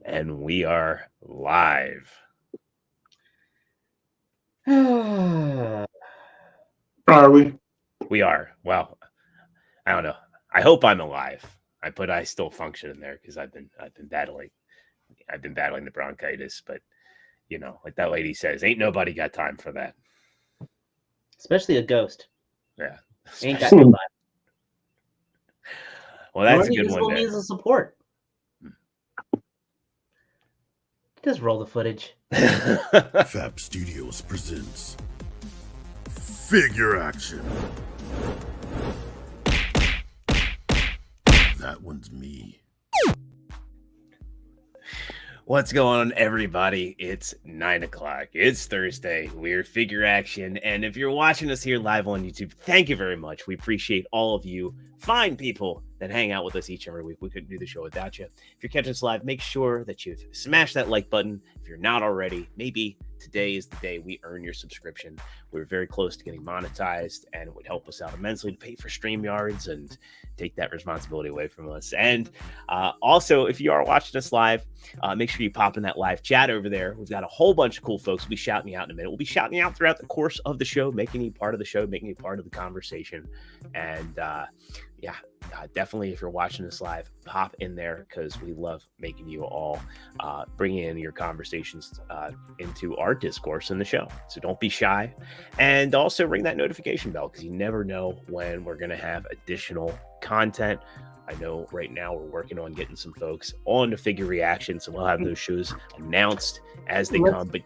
And we are live. Are we? We are. Well, I don't know. I hope I'm alive. I still function in there because I've been battling the bronchitis, but you know, like that lady says, ain't nobody got time for that. Especially a ghost. Yeah. Ain't got nobody. Well, that's a good one. Means of support. Just roll the footage. Fab Studios presents Figure Action. That one's me. What's going on, everybody? It's 9 o'clock. It's Thursday. We're Figure Action. And if you're watching us here live on YouTube, thank you very much. We appreciate all of you fine people that hang out with us each and every week. We couldn't do the show without you. If you're catching us live, make sure that you've smashed that like button. If you're not already, maybe today is the day we earn your subscription. We're very close to getting monetized, and it would help us out immensely to pay for StreamYards and take that responsibility away from us. And also, if you are watching us live, make sure you pop in that live chat over there. We've got a whole bunch of cool folks. We'll be shouting you out in a minute. We'll be shouting you out throughout the course of the show, making you part of the show, making you part of the conversation. And definitely, if you're watching this live, pop in there because we love making you all bringing in your conversations into our discourse in the show. So don't be shy. And also ring that notification bell because you never know when we're going to have additional content. I know right now we're working on getting some folks on to Figure Reaction, so we'll have those shows announced as they come. But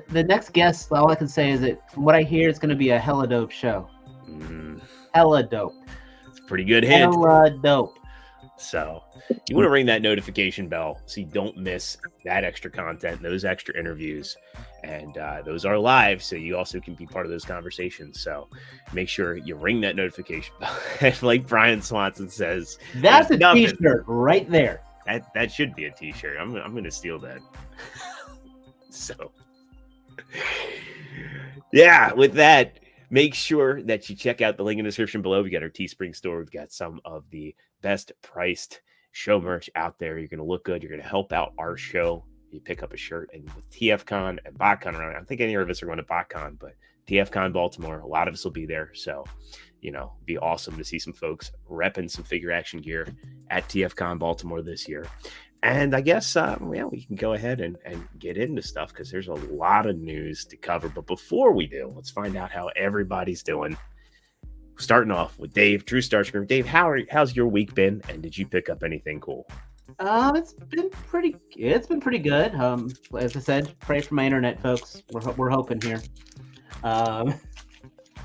the next guest, all I can say is that from what I hear, it's going to be a hella dope show. Hella dope. It's a pretty good hint. Hella dope. So you want to ring that notification bell so you don't miss that extra content, those extra interviews, and those are live, so you also can be part of those conversations. So make sure you ring that notification bell. And like Brian Swanson says, that's a t-shirt right there. That should be a t-shirt. I'm going to steal that. So yeah, with that, make sure that you check out the link in the description below. We got our Teespring store. We've got some of the best priced show merch out there. You're going to look good. You're going to help out our show. You pick up a shirt, and with TFCon and BotCon around, I don't think any of us are going to BotCon, but TFCon Baltimore, a lot of us will be there. So, you know, it'd be awesome to see some folks repping some Figure Action gear at TFCon Baltimore this year. And I guess, we can go ahead and get into stuff because there's a lot of news to cover. But before we do, let's find out how everybody's doing. Starting off with Dave, Trustarscreamer. Dave, how's your week been? And did you pick up anything cool? It's been pretty good. As I said, pray for my internet, folks. We're hoping here.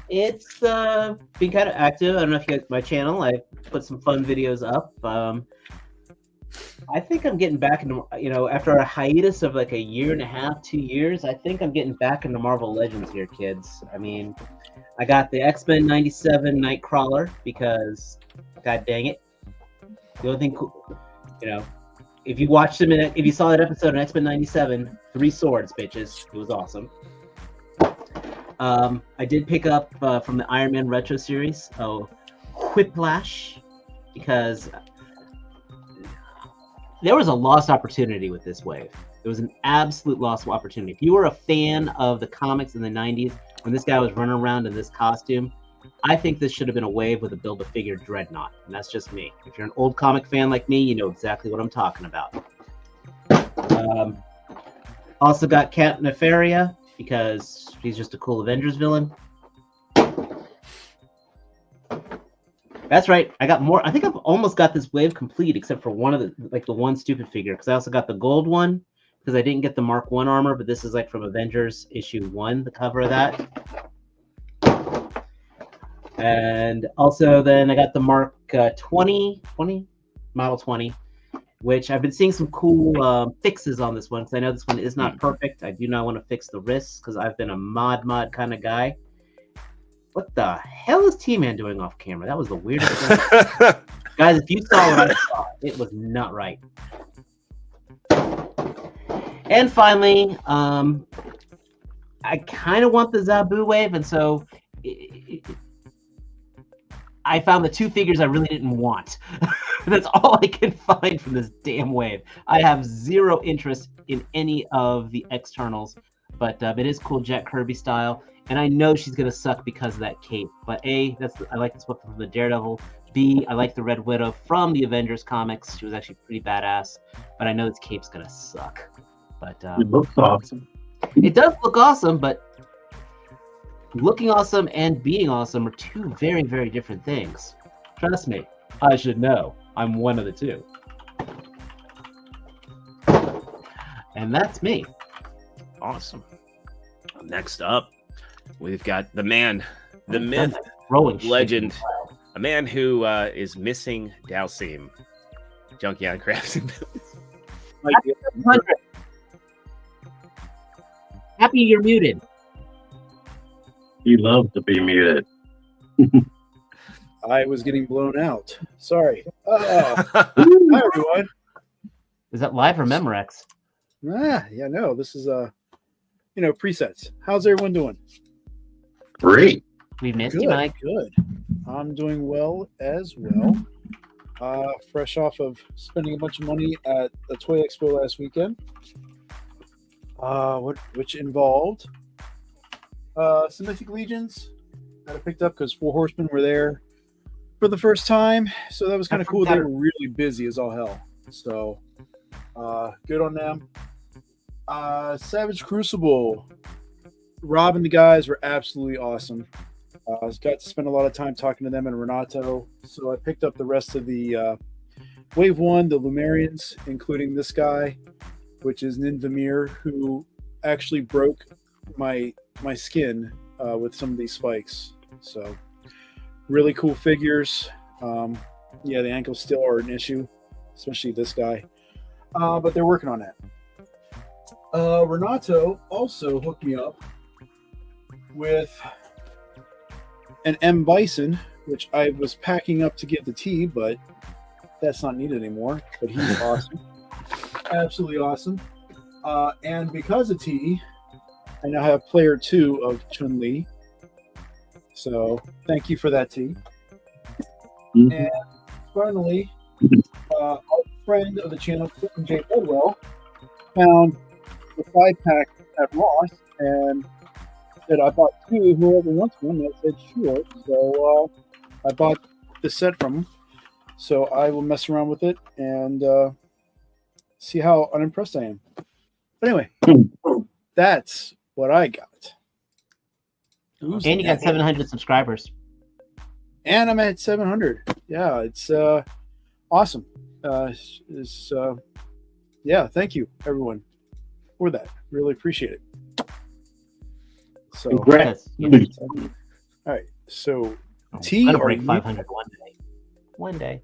It's been kind of active. I don't know if you guys my channel. I put some fun videos up. I think I'm getting back into, after a hiatus of like a year and a half, 2 years, I think I'm getting back into Marvel Legends here, kids. I mean, I got the X-Men 97 Nightcrawler because, god dang it. The only thing, if you watched them, if you saw that episode in X-Men 97, 3 swords, bitches. It was awesome. I did pick up from the Iron Man Retro series, Whiplash, because there was a lost opportunity with this wave. It was an absolute lost opportunity. If you were a fan of the comics in the 90s, when this guy was running around in this costume, I think this should have been a wave with a Build-A-Figure Dreadnought. And that's just me. If you're an old comic fan like me, you know exactly what I'm talking about. Also got Cat Nefaria, because she's just a cool Avengers villain. That's right. I got more. I think I've almost got this wave complete, except for one of the one stupid figure, because I also got the gold one, because I didn't get the Mark 1 armor, but this is like from Avengers issue 1, the cover of that. And also then I got the Mark 20, Model 20, which I've been seeing some cool fixes on this one, because I know this one is not perfect. I do not want to fix the wrists, because I've been a mod kind of guy. What the hell is T-Man doing off camera? That was the weirdest thing. Guys, if you saw what I saw, it was not right. And finally, I kind of want the Zabu wave, and so I found the 2 figures I really didn't want. That's all I can find from this damn wave. I have zero interest in any of the externals, but it is cool Jack Kirby style, and I know she's gonna suck because of that cape. But I like this weapon from the Daredevil. B, I like the Red Widow from the Avengers comics. She was actually pretty badass, but I know this cape's gonna suck. But It looks awesome. it does look awesome, but looking awesome and being awesome are two very, very different things. Trust me, I should know. I'm one of the two. And that's me. Awesome. Next up, we've got the man, the myth, Rolling shit. legend, a man who is missing Dalsim. Junkyard Crafts and Builds. Happy you're muted. He loves to be muted. I was getting blown out. Sorry. Hi, everyone. Is that live or Memorex? Yeah, no, this is presets. How's everyone doing? Great. We missed Good, you, Mike. good. I'm doing well as well. Fresh off of spending a bunch of money at the Toy Expo last weekend. Which involved some Mythic Legions that I picked up because 4 Horsemen were there for the first time, so that was kind of cool. They were really busy as all hell, so good on them. Savage Crucible, Rob and the guys were absolutely awesome. I got to spend a lot of time talking to them and Renato, so I picked up the rest of the Wave 1, the Lumerians, including this guy, which is Ninvamir, who actually broke my skin with some of these spikes. So really cool figures. Yeah, the ankles still are an issue, especially this guy. But they're working on that. Renato also hooked me up with an M. Bison, which I was packing up to give to T, but that's not needed anymore. But he's awesome. Absolutely awesome. And because of T, I now have player 2 of Chun-Li. So thank you for that, T. Mm-hmm. And finally, our friend of the channel, Clinton J. Bedwell, found the 5-pack at Ross and said, I bought 2, whoever wants one. I said, sure. So I bought the set from him. So I will mess around with it and see how unimpressed I am. But anyway, that's what I got. And you got 700 subscribers. And I'm at 700. Yeah, it's awesome. Yeah, thank you, everyone, for that. Really appreciate it. So, Congrats. all right. So, T, I'm gonna break 500 one day. One day.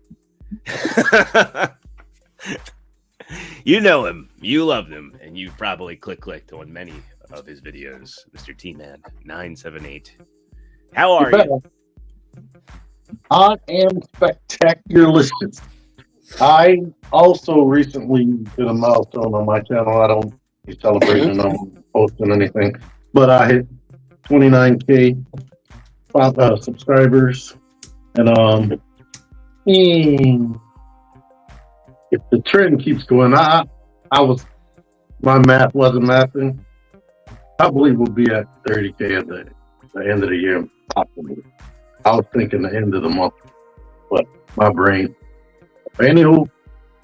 You know him, you love him, and you've probably clicked on many of his videos, Mr. T-Man 978. How are you? I am spectacular. I also recently did a milestone on my channel. I don't be celebrating, I'm posting anything, but I hit 29K subscribers, and if the trend keeps going, my math wasn't mathing. I believe we'll be at 30K at the end of the year, possibly. I was thinking the end of the month, but my brain. Anywho,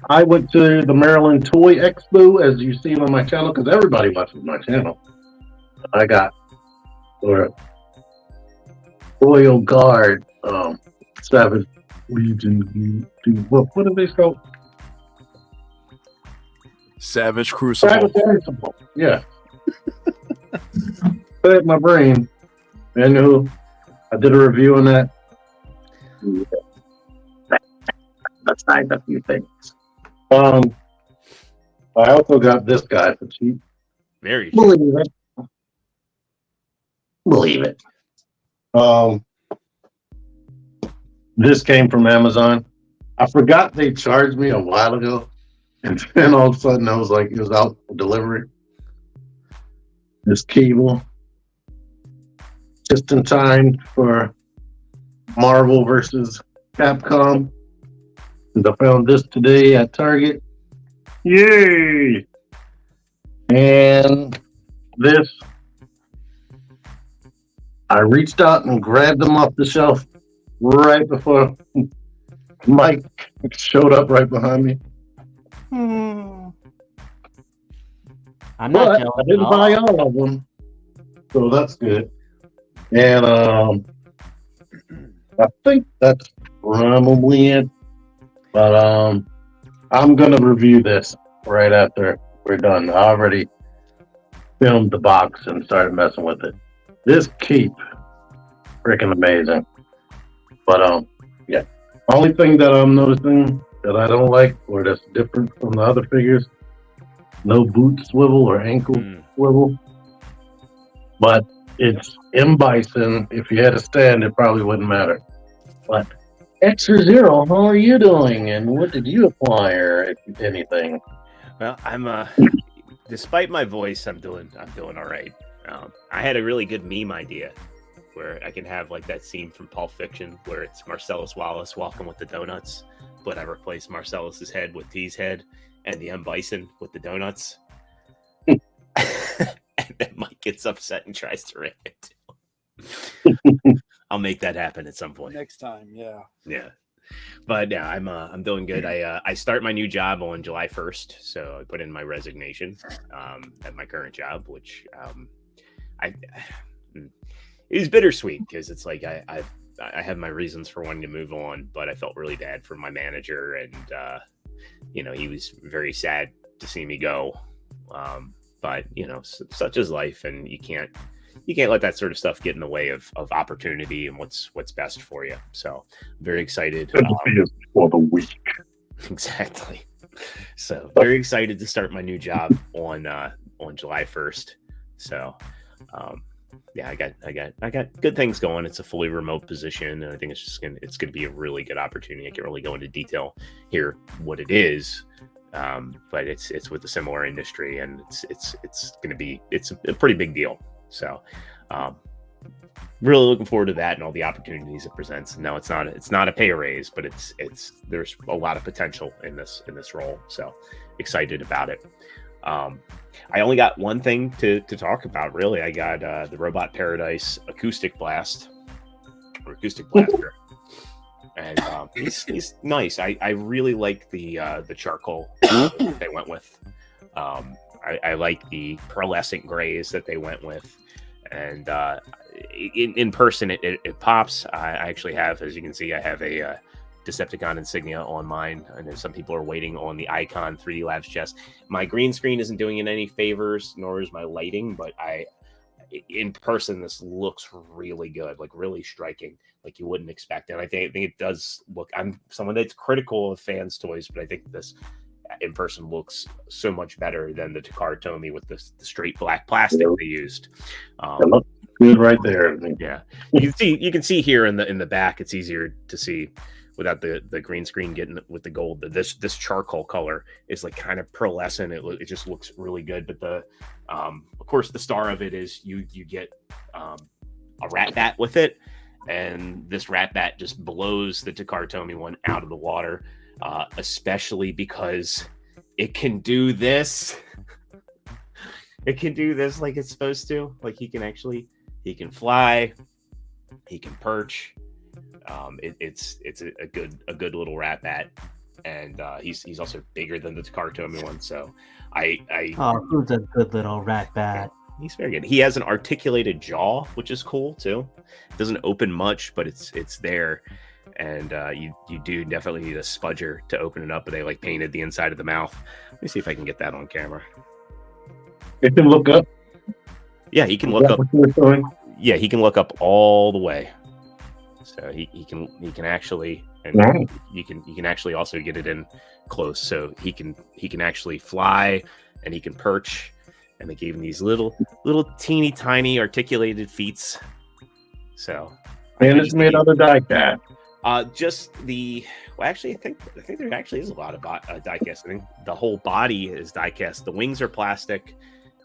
I went to the Maryland Toy Expo, as you see on my channel, because everybody watches my channel. I got Royal Guard, Savage Legion, what are they called? Savage Crucible. Savage Crucible. Yeah. But my brain. Anywho, I did a review on that. Let's hide a few things. I also got this guy for cheap. Very cheap. Believe it. This came from Amazon. I forgot they charged me a while ago, and then all of a sudden I was like, it was out for delivery. This cable, just in time for Marvel versus Capcom. I found this today at Target. Yay! And this, I reached out and grabbed them off the shelf right before Mike showed up right behind me. I'm not But jealous I at didn't all. buy all of them, so that's good. And I think that's probably it. But I'm gonna review this right after we're done. I already filmed the box and started messing with it. This cape, freaking amazing. But yeah. Only thing that I'm noticing that I don't like, or that's different from the other figures, no boot swivel or ankle swivel. But it's M Bison. If you had a stand, it probably wouldn't matter. But ExtraZero, how are you doing? And what did you acquire, if anything? Well, I'm despite my voice, I'm doing all right. I had a really good meme idea where I can have like that scene from Pulp Fiction where it's Marcellus Wallace walking with the donuts, but I replace Marcellus's head with T's head and the M Bison with the donuts. And then Mike gets upset and tries to rip it too. I'll make that happen at some point. Next time, yeah. Yeah. But yeah, I'm doing good. I start my new job on July 1st, so I put in my resignation at my current job, which it was bittersweet because it's like I have my reasons for wanting to move on, but I felt really bad for my manager, and he was very sad to see me go. But such is life, and you can't let that sort of stuff get in the way of opportunity and what's best for you. So I'm very excited. For the week. Exactly. So very excited to start my new job on July 1st. So yeah, I got good things going. It's a fully remote position, and I think it's gonna be a really good opportunity. I can't really go into detail here what it is. But it's with a similar industry, and it's a pretty big deal. So, really looking forward to that and all the opportunities it presents. No, it's not a pay raise, but there's a lot of potential in this role. So excited about it. I only got one thing to talk about, really. I got the Robot Paradise acoustic blaster, and he's nice. I really like the charcoal they went with. I like the pearlescent grays that they went with, and in person it pops. I actually have, as you can see, I have a Decepticon insignia on mine. I know some people are waiting on the Icon 3D Labs chest. My green screen isn't doing it any favors, nor is my lighting, but in person this looks really good, like really striking, like you wouldn't expect. And I think it does look. I'm someone that's critical of fans toys, but I think this in person looks so much better than the Takara Tomy with the straight black plastic they used. It looks good right there. Yeah, you can see here in the back. It's easier to see without the green screen getting with the gold. This charcoal color is like kind of pearlescent. It just looks really good. But of course the star of it is you get a rat bat with it, and this rat bat just blows the Takara Tomy one out of the water. Especially because it can do this. It can do this like it's supposed to. Like he can fly, he can perch. It's a good little rat bat, and he's also bigger than the Takara Tomy one. So who's a good little rat bat? He's very good. He has an articulated jaw, which is cool too. It doesn't open much, but it's there. And you do definitely need a spudger to open it up, but they like painted the inside of the mouth. Let me see if I can get that on camera. It can look up. Yeah, he can look up. Yeah, he can look up all the way. So he can actually, and Nice. you can actually also get it in close. So he can actually fly, and he can perch. And they gave him these little teeny tiny articulated feet. So And it's made out of die cast. Actually, I think there actually is a lot of die cast. I think the whole body is die cast. The wings are plastic,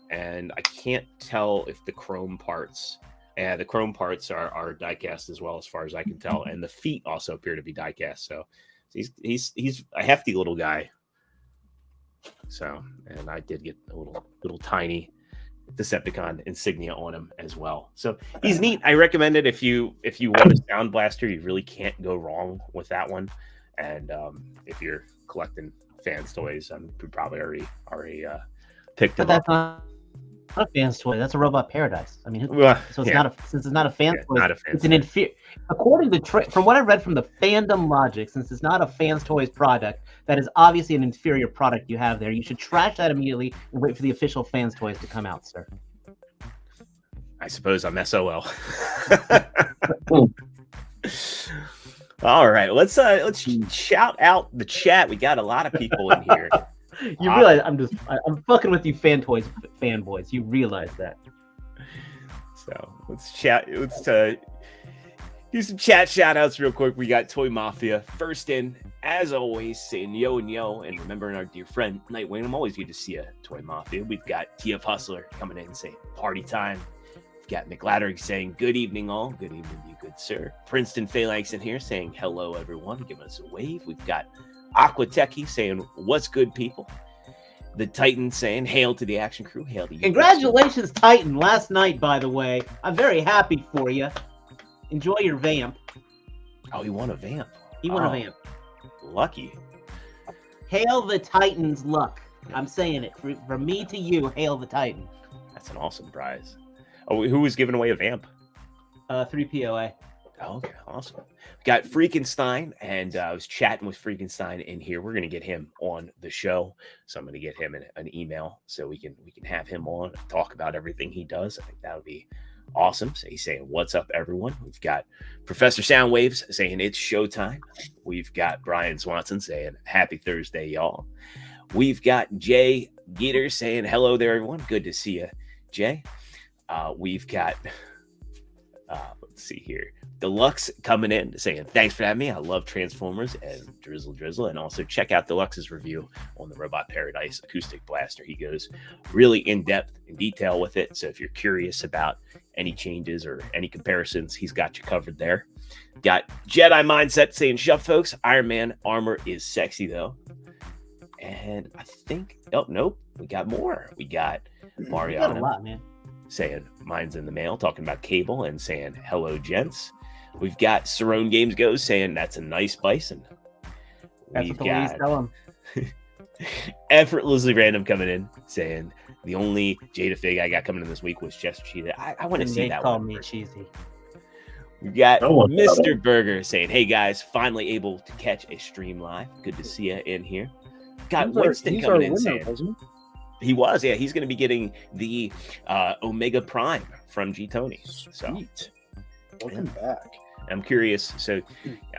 and I can't tell if the chrome parts. The chrome parts are die cast as well, as far as I can tell, and the feet also appear to be die cast. So He's a hefty little guy. So, and I did get a little tiny Decepticon insignia on him as well. So he's neat. I recommend it if you want a sound blaster. You really can't go wrong with that one. And if you're collecting fans toys, you probably already picked But them up. that's not a fan's toy. That's a Robot Paradise. I mean, so it's since it's not a fan's toy. Not a fan's it's an inferior. According to from what I read from the fandom logic, since it's not a fan's toys product, that is obviously an inferior product you have there. You should trash that immediately and wait for the official fans toys to come out, sir. I suppose I'm SOL. All right, let's shout out the chat. We got a lot of people in here. You realize I'm fucking with you fanboys. You realize that. So let's do some chat shout outs real quick. We got Toy Mafia first in, as always, saying yo and yo, and remembering our dear friend Nightwing. I'm always good to see you, Toy Mafia. We've got TF Hustler coming in saying party time. We've got McLattery saying good evening all. Good evening to you, good sir. Princeton Phalanx in here saying hello everyone, giving us a wave. We've got Aqua Techie saying what's good people. The Titan saying hail to the action crew. Hail to you. Congratulations, Titan. Last night, by the way. I'm very happy for you. Enjoy your vamp. Oh, he won a vamp. He won a vamp. Lucky. Hail the Titan's luck. I'm saying it. From me to you, hail the Titan. That's an awesome prize. Oh, who was giving away a vamp? 3POA. Oh, okay, awesome. We got Freakenstein, and I was chatting with Freakenstein in here. We're going to get him on the show, so I'm going to get him an email so we can have him on and talk about everything he does. I think that would be awesome. So he's saying, "What's up, everyone?" We've got Professor Soundwaves saying it's showtime. We've got Brian Swanson saying happy Thursday, y'all. We've got Jay Geeter saying hello there, everyone. Good to see you, Jay. We've got let's see here. Deluxe coming in saying thanks for having me. I love Transformers and Drizzle, and also check out Deluxe's review on the Robot Paradise acoustic blaster. He goes really in depth in detail with it. So if you're curious about any changes or any comparisons, he's got you covered there. Got Jedi Mindset saying shut folks. Iron Man armor is sexy though. And I think nope, we got more. We got Mariana. You got a lot, man. Saying mine's in the mail, talking about cable and saying hello, gents. We've got Cerrone Games Goes saying that's a nice bison. That's what the ladies tell him. Effortlessly Random coming in saying the only Jada Fig I got coming in this week was Chester Cheetah. I want to see that call one. Me cheesy. We got Mr. Burger saying, hey guys, finally able to catch a stream live. Good to see you in here. Got Winston coming in saying he was, yeah. He's going to be getting the Omega Prime from G Tony. So, welcome back. I'm curious. So,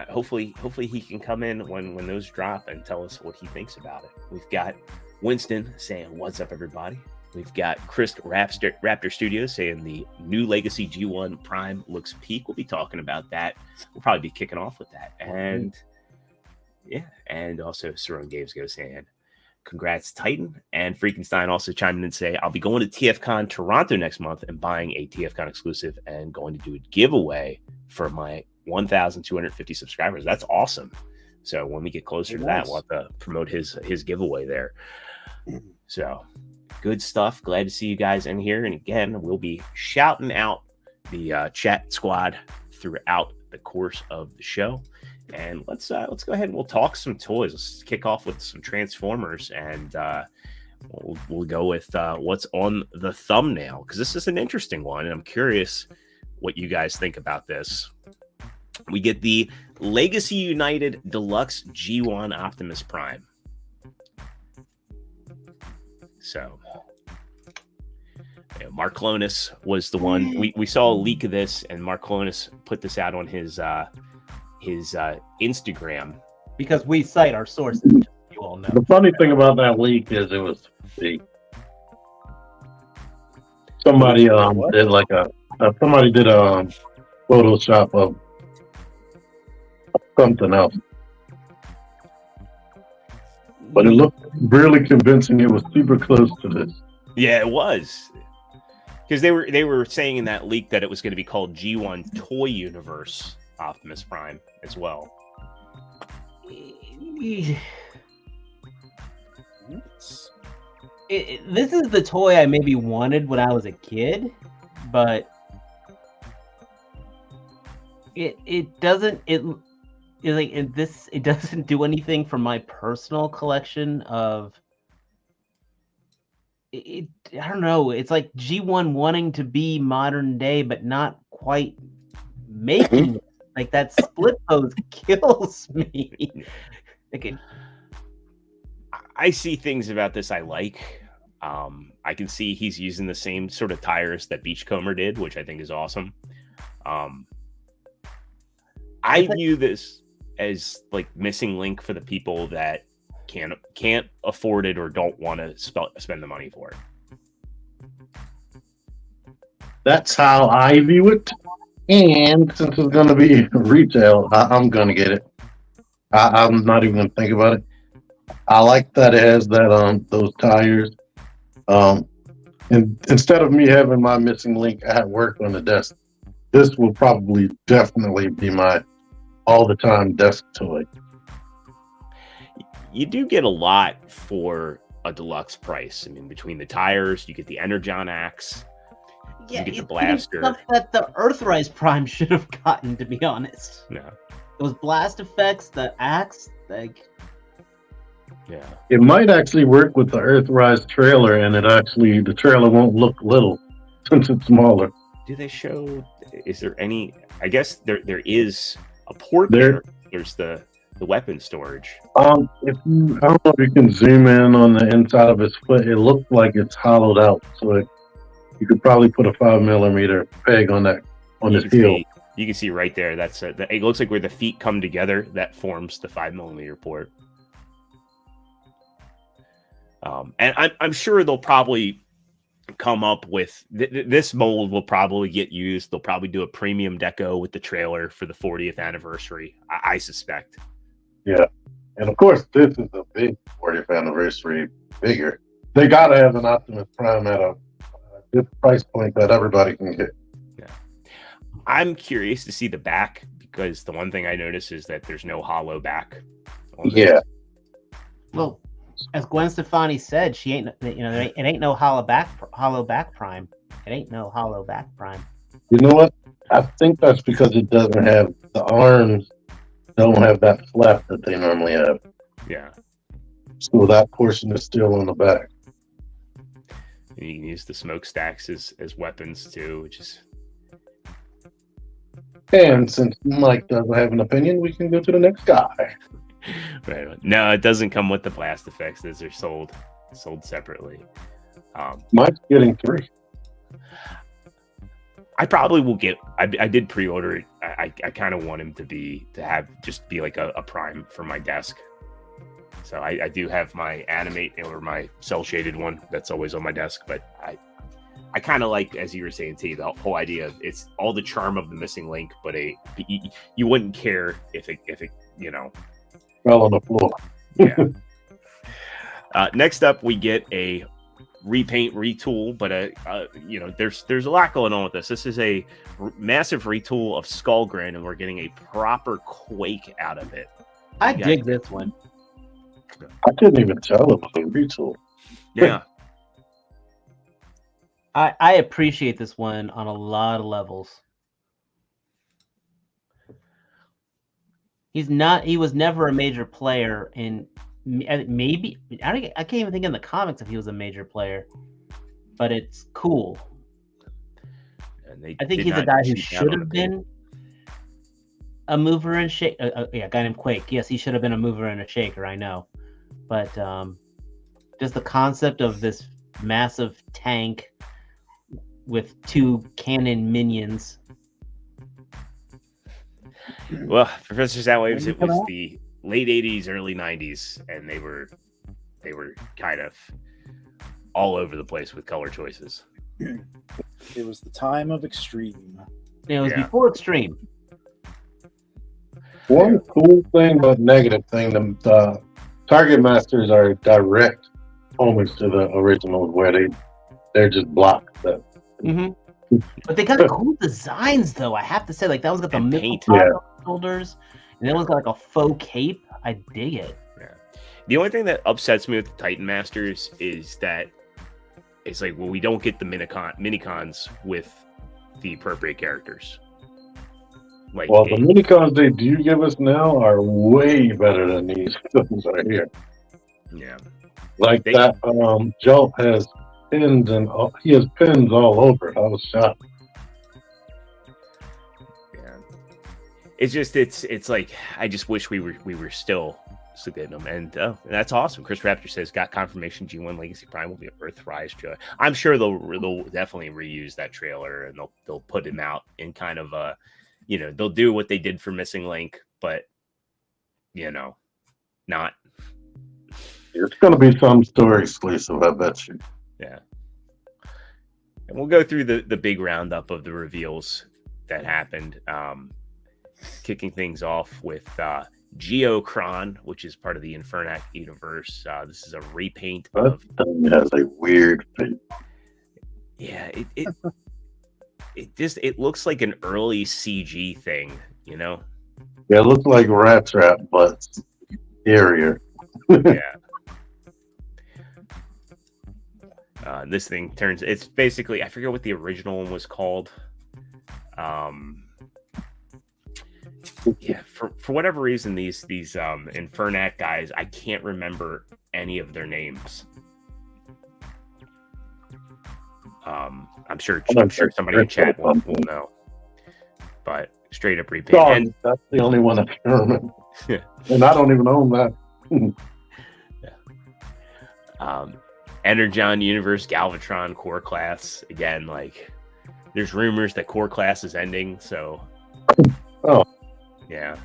hopefully he can come in when those drop and tell us what he thinks about it. We've got Winston saying, "What's up, everybody?" We've got Chris Raptor Studios saying the new Legacy G1 Prime looks peak. We'll be talking about that. We'll probably be kicking off with that, and and also Cerrone Games Go saying, congrats, Titan. And Freakenstein also chiming in and say, I'll be going to TFCon Toronto next month and buying a TFCon exclusive and going to do a giveaway for my 1,250 subscribers. That's awesome. So when we get closer to that, we'll have to promote his giveaway there. So good stuff. Glad to see you guys in here. And again, we'll be shouting out the chat squad throughout the course of the show. And let's go ahead and we'll talk some toys. Let's kick off with some Transformers, and we'll go with what's on the thumbnail, because this is an interesting one, and I'm curious what you guys think about this. We get the Legacy United Deluxe G1 Optimus Prime. So, Mark Clonis was the one. We saw a leak of this, and Mark Clonis put this out on his Instagram, because we cite our sources. You all know. The funny thing about that leak is it was somebody did like somebody did a Photoshop of something else, but it looked really convincing. It was super close to this. Yeah, it was, because they were saying in that leak that it was going to be called G1 Toy Universe Optimus Prime as well. This is the toy I maybe wanted when I was a kid, but it doesn't it doesn't do anything for my personal collection of it. I don't know. It's like G1 wanting to be modern day, but not quite making it. Like that split pose kills me. I see things about this I like. I can see he's using the same sort of tires that Beachcomber did, which I think is awesome. I view this as like missing link for the people that can't afford it or don't want to spend the money for it. That's how I view it. And since it's going to be retail, I'm going to get it. I'm not even going to think about it. I like that it has that those tires. And instead of me having my missing link at work on the desk, this will probably definitely be my all the time desk toy. You do get a lot for a deluxe price. I mean, between the tires, you get the Energon axe, you get the blaster. Stuff that the Earthrise Prime should have gotten, to be honest. Yeah. Those blast effects, the axe, like. Yeah. It might actually work with the Earthrise trailer, and the trailer won't look little since it's smaller. Do they show? Is there any? I guess there is a port there. There's the weapon storage. I don't know if you can zoom in on the inside of his foot. It looks like it's hollowed out, so you could probably put a 5mm peg on his heel. You can see right there. That's it looks like where the feet come together. That forms the 5mm port. And I'm sure they'll probably come up with this mold will probably get used. They'll probably do a premium deco with the trailer for the 40th anniversary. I suspect. Yeah, and of course this is a big 40th anniversary figure. They gotta have an Optimus Prime at a good price point that everybody can get. Yeah, I'm curious to see the back because the one thing I noticed is that there's no hollow back. Yeah. Well, as Gwen Stefani said, she ain't. It ain't no hollow back prime. It ain't no hollow back prime. You know what? I think that's because it doesn't have the arms. Don't have that flap that they normally have. Yeah. So that portion is still on the back. And you can use the smokestacks as weapons too, which is. And since Mike doesn't have an opinion, we can go to the next guy. Right. No, it doesn't come with the blast effects. Those are sold separately. Mike's getting 3. I probably will get. I did pre-order it. I kind of want him to be like a prime for my desk. So I do have my animate or my cell shaded one that's always on my desk. But I kind of like, as you were saying, T, the whole idea of it's all the charm of the missing link, but you wouldn't care if it fell on the floor. Yeah. Next up, we get a repaint retool, but there's a lot going on with this. This is a massive retool of Skullgrin, and we're getting a proper Quake out of it. I dig this one. I couldn't even tell it was a retool. Yeah. I appreciate this one on a lot of levels. He was never a major player in. Maybe I can't even think in the comics if he was a major player, but it's cool. I think he's a guy who should have been a mover and shake. A guy named Quake. Yes, he should have been a mover and a shaker. I know, but just the concept of this massive tank with 2 cannon minions. Well, Professor Soundwaves, it was the late 80s, early 90s, and they were kind of all over the place with color choices. It was the time of Extreme. It was before Extreme. One cool thing, but negative thing, the Target Masters are direct homage to the originals, where they're just blocked. Mm-hmm. But they got cool designs, though. I have to say, like that one's got the paint shoulders. And it was like a faux cape. I dig it. Yeah. The only thing that upsets me with the Titan Masters is that it's like, well, we don't get the minicons with the appropriate characters. Like, Well, the minicons they do give us now are way better than these things right here. yeah. Like that Jolt has pins and he has pins all over it. I was shocked. Yeah. It's just it's like I just wish we were still getting them, and that's awesome. Chris Raptor says got confirmation G1 Legacy Prime will be Earthrise joy. I'm sure they'll definitely reuse that trailer and they'll put him out in kind of a, you know, they'll do what they did for Missing Link, but you know, not. It's going to be some store exclusive, I bet you. Yeah. And we'll go through the big roundup of the reveals that happened. Kicking things off with Geocron, which is part of the Infernac universe. This is a repaint of. It has a weird face. Yeah, it looks like an early CG thing, you know. Yeah, it looks like Rat Trap, but scarier. Yeah. This thing turns. It's basically, I forget what the original one was called. Yeah, for whatever reason, these Infernac guys, I can't remember any of their names. I'm sure somebody in chat will know. But straight up repaint. Oh, And that's the only one I can remember. And I don't even own that. Yeah. Energon Universe Galvatron Core Class. Again, like there's rumors that Core Class is ending, so yeah.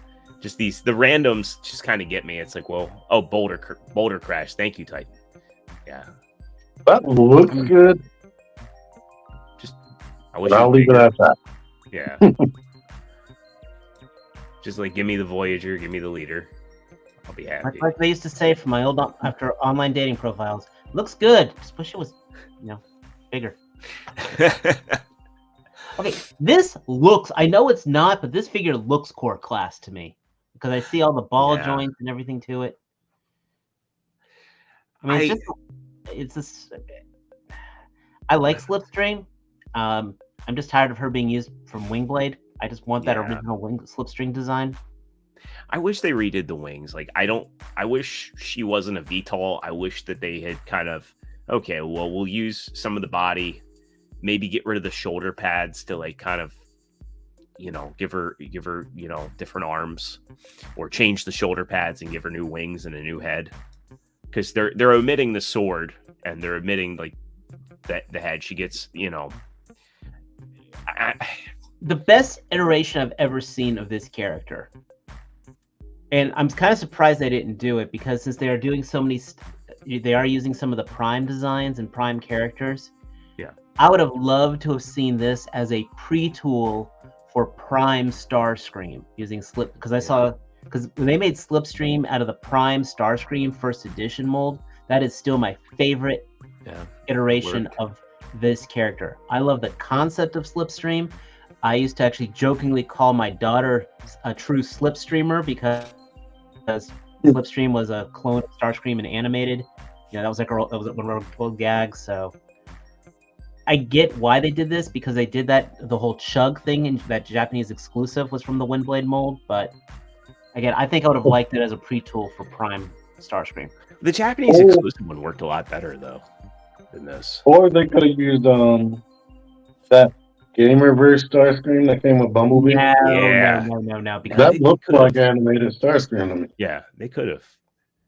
Just the randoms just kind of get me. It's like, well, Boulder Crash. Thank you, Titan. Yeah. That looks good. I'll leave it at that. Yeah. Just like, give me the Voyager, give me the leader. I'll be happy. Like they used to say from my old after online dating profiles, looks good. Just wish it was, bigger. Okay, this looks. I know it's not, but this figure looks Core Class to me because I see all the ball joints and everything to it. I mean, it's just. I like Slipstream. I'm just tired of her being used from Wingblade. I just want that original Slipstream design. I wish they redid the wings. Like, I wish she wasn't a VTOL. I wish that they had kind of, okay, well, we'll use some of the body, maybe get rid of the shoulder pads to like kind of, give her, different arms, or change the shoulder pads and give her new wings and a new head. Because they're omitting the sword and they're omitting like the head. She gets, the best iteration I've ever seen of this character. And I'm kind of surprised they didn't do it because since they are doing so many, they are using some of the Prime designs and Prime characters. Yeah, I would have loved to have seen this as a pre-tool for Prime Starscream using Slip, because when they made Slipstream out of the Prime Starscream first edition mold, that is still my favorite iteration of this character. I love the concept of Slipstream. I used to actually jokingly call my daughter a true Slipstreamer because Slipstream was a clone of Starscream and animated. That was one of our old gags. So I get why they did this because they did that. The whole chug thing and that Japanese exclusive was from the Windblade mold. But again, I think I would have liked it as a pre-tool for Prime Starscream. The Japanese exclusive one worked a lot better though than this. Or they could have used that Gamerverse Starscream that came with Bumblebee. No. Because that looked like animated Starscream to me. Yeah, they could have.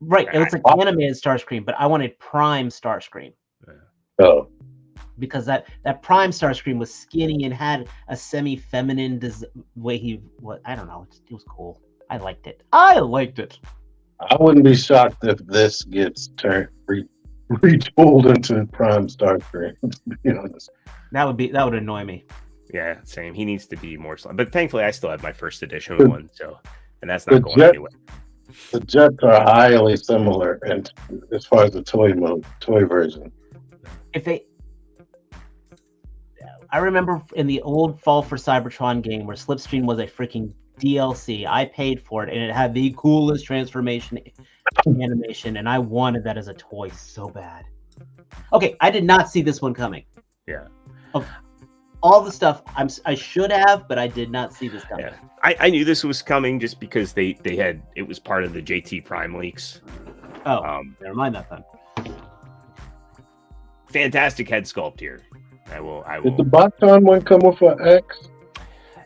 Right, it looks like animated Starscream, but I wanted Prime Starscream. Oh. Because that Prime Starscream was skinny and had a semi-feminine way he was. I don't know. It was cool. I liked it. I wouldn't be shocked if this gets retooled into Prime Starscream. To be honest. That would annoy me. Yeah, same. He needs to be more slim. But thankfully, I still have my first edition one, and that's not going anywhere. The jets are highly similar, and as far as the toy version. I remember in the old Fall for Cybertron game where Slipstream was a freaking DLC. I paid for it, and it had the coolest transformation animation, and I wanted that as a toy so bad. Okay, I did not see this one coming. Yeah. Of all the stuff I should have, but I did not see this coming. Yeah. I knew this was coming just because they had it was part of the JT Prime leaks. Oh, never mind that then. Fantastic head sculpt here. I will. Did the Botcon one come with an X?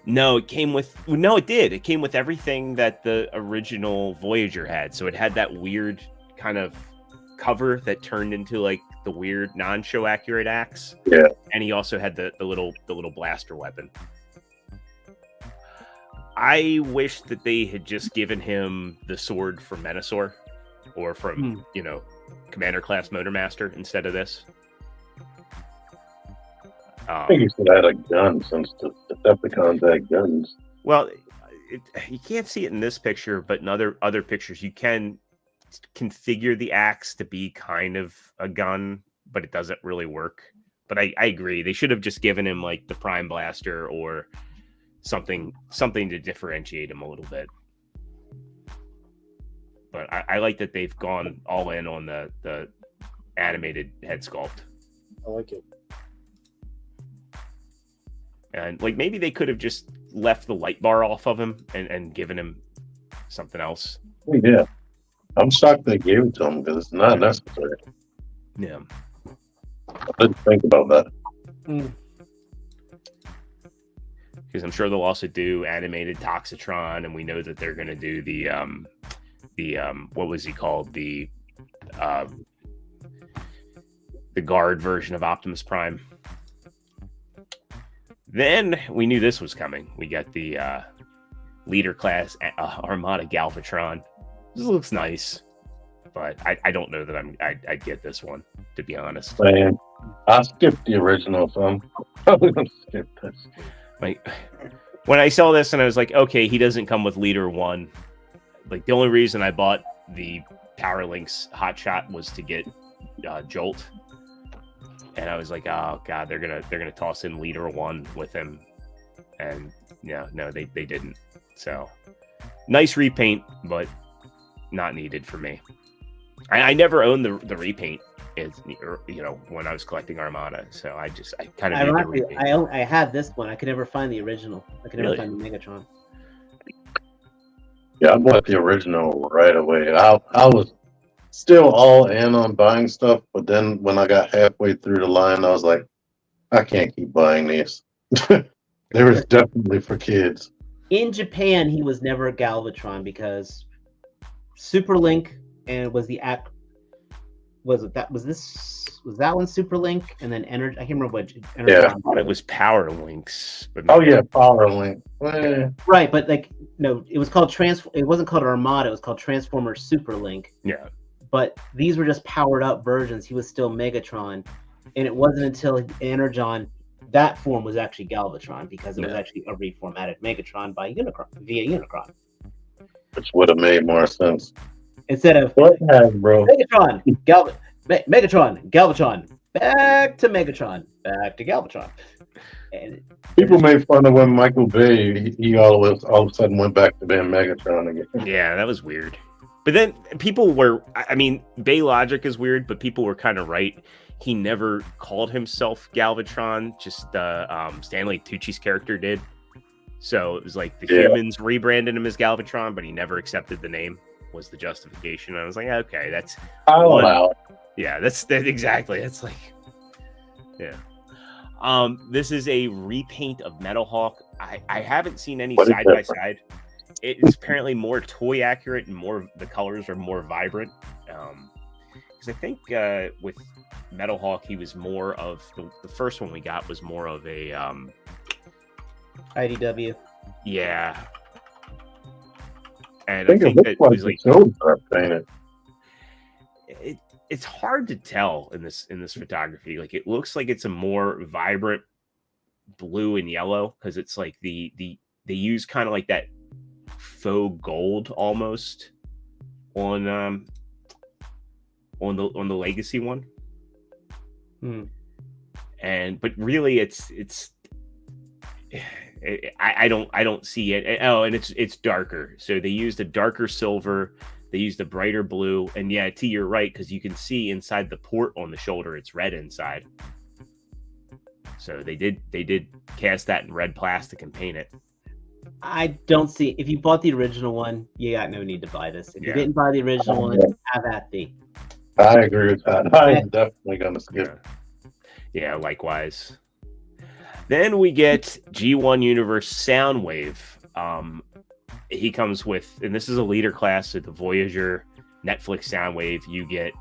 No, it came with. No, it did. It came with everything that the original Voyager had. So it had that weird kind of cover that turned into like the weird non-show accurate axe. Yeah. And he also had the little blaster weapon. I wish that they had just given him the sword from Menasor or from Commander Class Motormaster instead of this. I think he should have had a gun since the Decepticons had guns. Well, you can't see it in this picture, but in other pictures, you can configure the axe to be kind of a gun, but it doesn't really work. But I agree. They should have just given him like the Prime Blaster or something to differentiate him a little bit. But I like that they've gone all in on the animated head sculpt. I like it. And like maybe they could have just left the light bar off of him and given him something else. Yeah. I'm shocked they gave it to him because it's not necessary. Yeah. I didn't think about that. Because I'm sure they'll also do animated Toxitron, and we know that they're going to do the what was he called, the guard version of Optimus Prime. Then we knew this was coming. We got the leader class Armada Galvatron. This looks nice, but I don't know that I'd get this one, to be honest. Man, I skipped the original, so I'm probably gonna skip this. Like when I saw this and I was like, okay, he doesn't come with Leader 1. Like the only reason I bought the Power Links Hotshot was to get Jolt. And I was like, oh god, they're gonna toss in Leader 1 with him. And yeah, no, they didn't. So nice repaint, but not needed for me. I never owned the repaint, when I was collecting Armada. So I kind of need the repaint. I had this one. I could never find the original. I could never find the Megatron. Yeah, I bought the original right away. I was still all in on buying stuff, but then when I got halfway through the line, I was like, I can't keep buying these. They were definitely for kids. In Japan, he was never a Galvatron because Super Link and was that one Super Link and then Energy? I can't remember what. Yeah, I thought it was Power Links. But Power Link. Right, but no, it was called It wasn't called Armada. It was called Transformer Super Link. Yeah. But these were just powered up versions. He was still Megatron, and it wasn't until Energon that form was actually Galvatron because it was actually a reformatted Megatron via Unicron. Which would have made more sense. Instead of Megatron, Galvatron, back to Megatron, back to Galvatron. And people made fun of when Michael Bay, he all of a sudden went back to being Megatron again. Yeah, that was weird. But then people were, Bay logic is weird, but people were kind of right. He never called himself Galvatron, just Stanley Tucci's character did. So it was like the humans rebranded him as Galvatron, but he never accepted the name, was the justification. I was like, okay, that's... Yeah, that's exactly. It's like... Yeah. This is a repaint of Metalhawk. I haven't seen any side-by-side. It's apparently more toy accurate and the colors are more vibrant. Because I think with Metalhawk, he was more of the first one we got was more of a IDW. Yeah. And I think it was like painted. It's hard to tell in this photography. Like it looks like it's a more vibrant blue and yellow because it's like they use kind of like that faux gold almost on the legacy one. But really it's I don't see it. Oh, and it's darker. So they used a darker silver. They used a brighter blue. And yeah, T, you're right, because you can see inside the port on the shoulder, it's red inside. So they did cast that in red plastic and paint it. I don't see. If you bought the original one, you got no need to buy this. If you Yeah. didn't buy the original one, have at thee. I agree with that. I'm definitely gonna skip. Yeah, likewise. Then we get G1 Universe Soundwave. He comes with, and this is a leader class of the Voyager Netflix Soundwave. You get,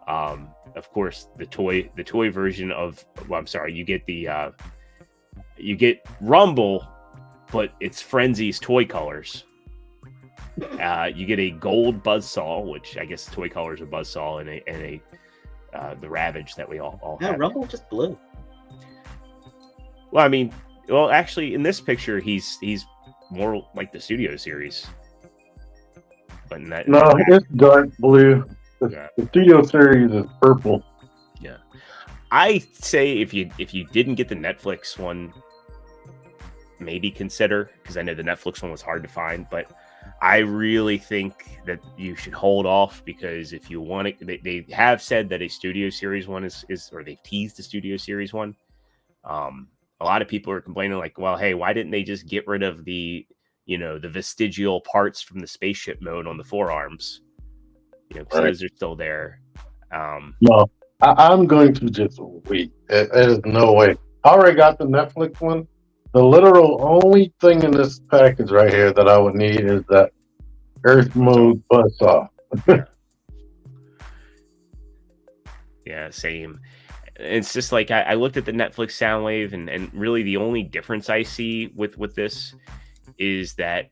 of course, the toy version of. Well, I'm sorry, you get you get Rumble, but it's Frenzy's toy colors. You get a gold buzzsaw, which I guess toy colors are buzzsaw, and the Ravage that we all have. Rumble just blue. Well, I mean, actually, in this picture, he's more like the Studio Series. But in that, No, it's dark blue. The Studio Series is purple. Yeah, I say if you didn't get the Netflix one, maybe consider, because I know the Netflix one was hard to find, but I really think that you should hold off, because if you want it, they have said that a Studio Series one is or they've teased the Studio Series one. A lot of people are complaining like, well, hey, why didn't they just get rid of the vestigial parts from the spaceship mode on the forearms? Because those are still there. No, I'm going to just wait. There's no way. I already got the Netflix one. The literal only thing in this package right here that I would need is that Earth mode buzzsaw. Yeah, same. It's just like I looked at the Netflix Soundwave, and really the only difference I see with this is that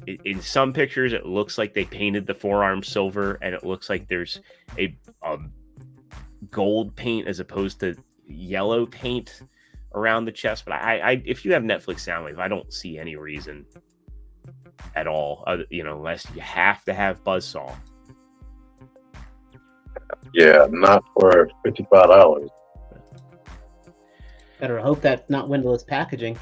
in some pictures it looks like they painted the forearm silver, and it looks like there's a gold paint as opposed to yellow paint around the chest. But I if you have Netflix Soundwave, I don't see any reason at all, unless you have to have buzzsaw. Yeah, not for $55. Better hope that's not windowless packaging.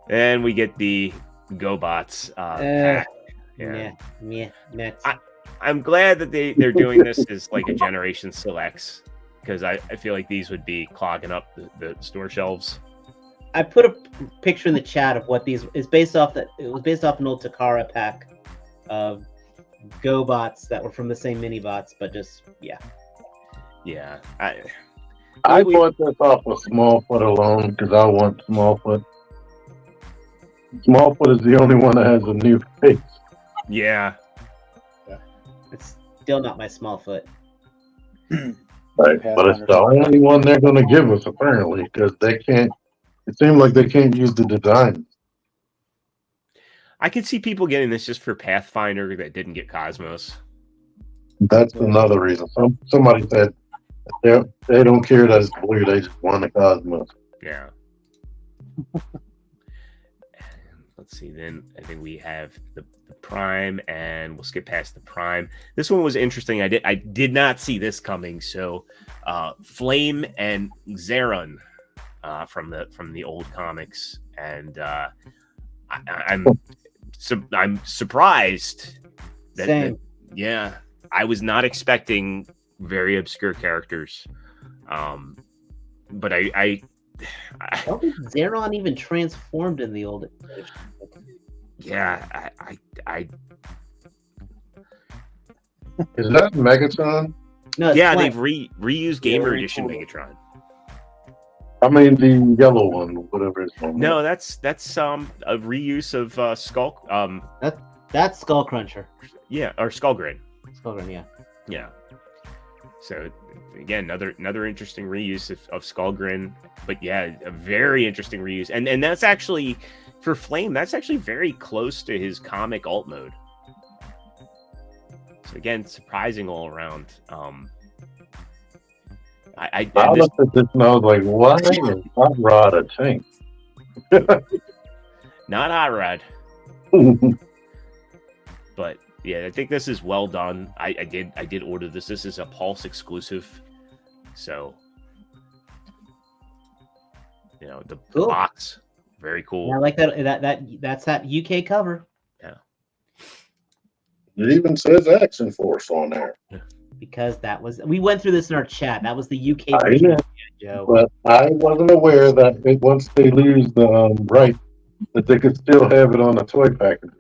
And we get the GoBots pack. Next. I'm glad that they're doing this as like a Generation Selects, because I feel like these would be clogging up the store shelves. I put a picture in the chat of what these is based off. It was based off an old Takara pack of GoBots that were from the same mini-bots, but just Yeah. I bought this off of Smallfoot alone because I want Smallfoot. Smallfoot is the only one that has a new face. Yeah. it's still not my Smallfoot. Right, but it's the only one they're going to give us apparently, because they can't. It seems like they can't use the design. I could see people getting this just for Pathfinder that didn't get Cosmos. That's another reason. Somebody said they don't care that it's blue; they just want the Cosmos. Yeah. Let's see. Then I think we have the Prime, and we'll skip past the Prime. This one was interesting. I did not see this coming. So, Flame and Xeron from the old comics, and I'm surprised that I was not expecting very obscure characters, but I don't think Xeron even transformed in the old edition. Yeah, I Is that Megatron? No, yeah, Flame. they've reused Gamer Edition Megatron. I mean the yellow one, whatever it's called. No, that's a reuse of Skull. That's Skull Cruncher. Yeah, or Skullgrin. Skullgrin, Yeah. So again, another interesting reuse of Skullgrin, but yeah, a very interesting reuse, and that's actually for Flame. That's actually very close to his comic alt mode. So again, surprising all around. I looked at this and I was like, why is Hot Rod a tank? Not Hot Rod. But yeah, I think this is well done. I did order this. This is a Pulse exclusive. So You know, the Cool. box, very cool. I like that's that UK cover. Yeah. It even says Action Force on there. Because we went through this in our chat. That was the UK I version, know, Joe. but I wasn't aware that once they lose the right, that they could still have it on a toy package.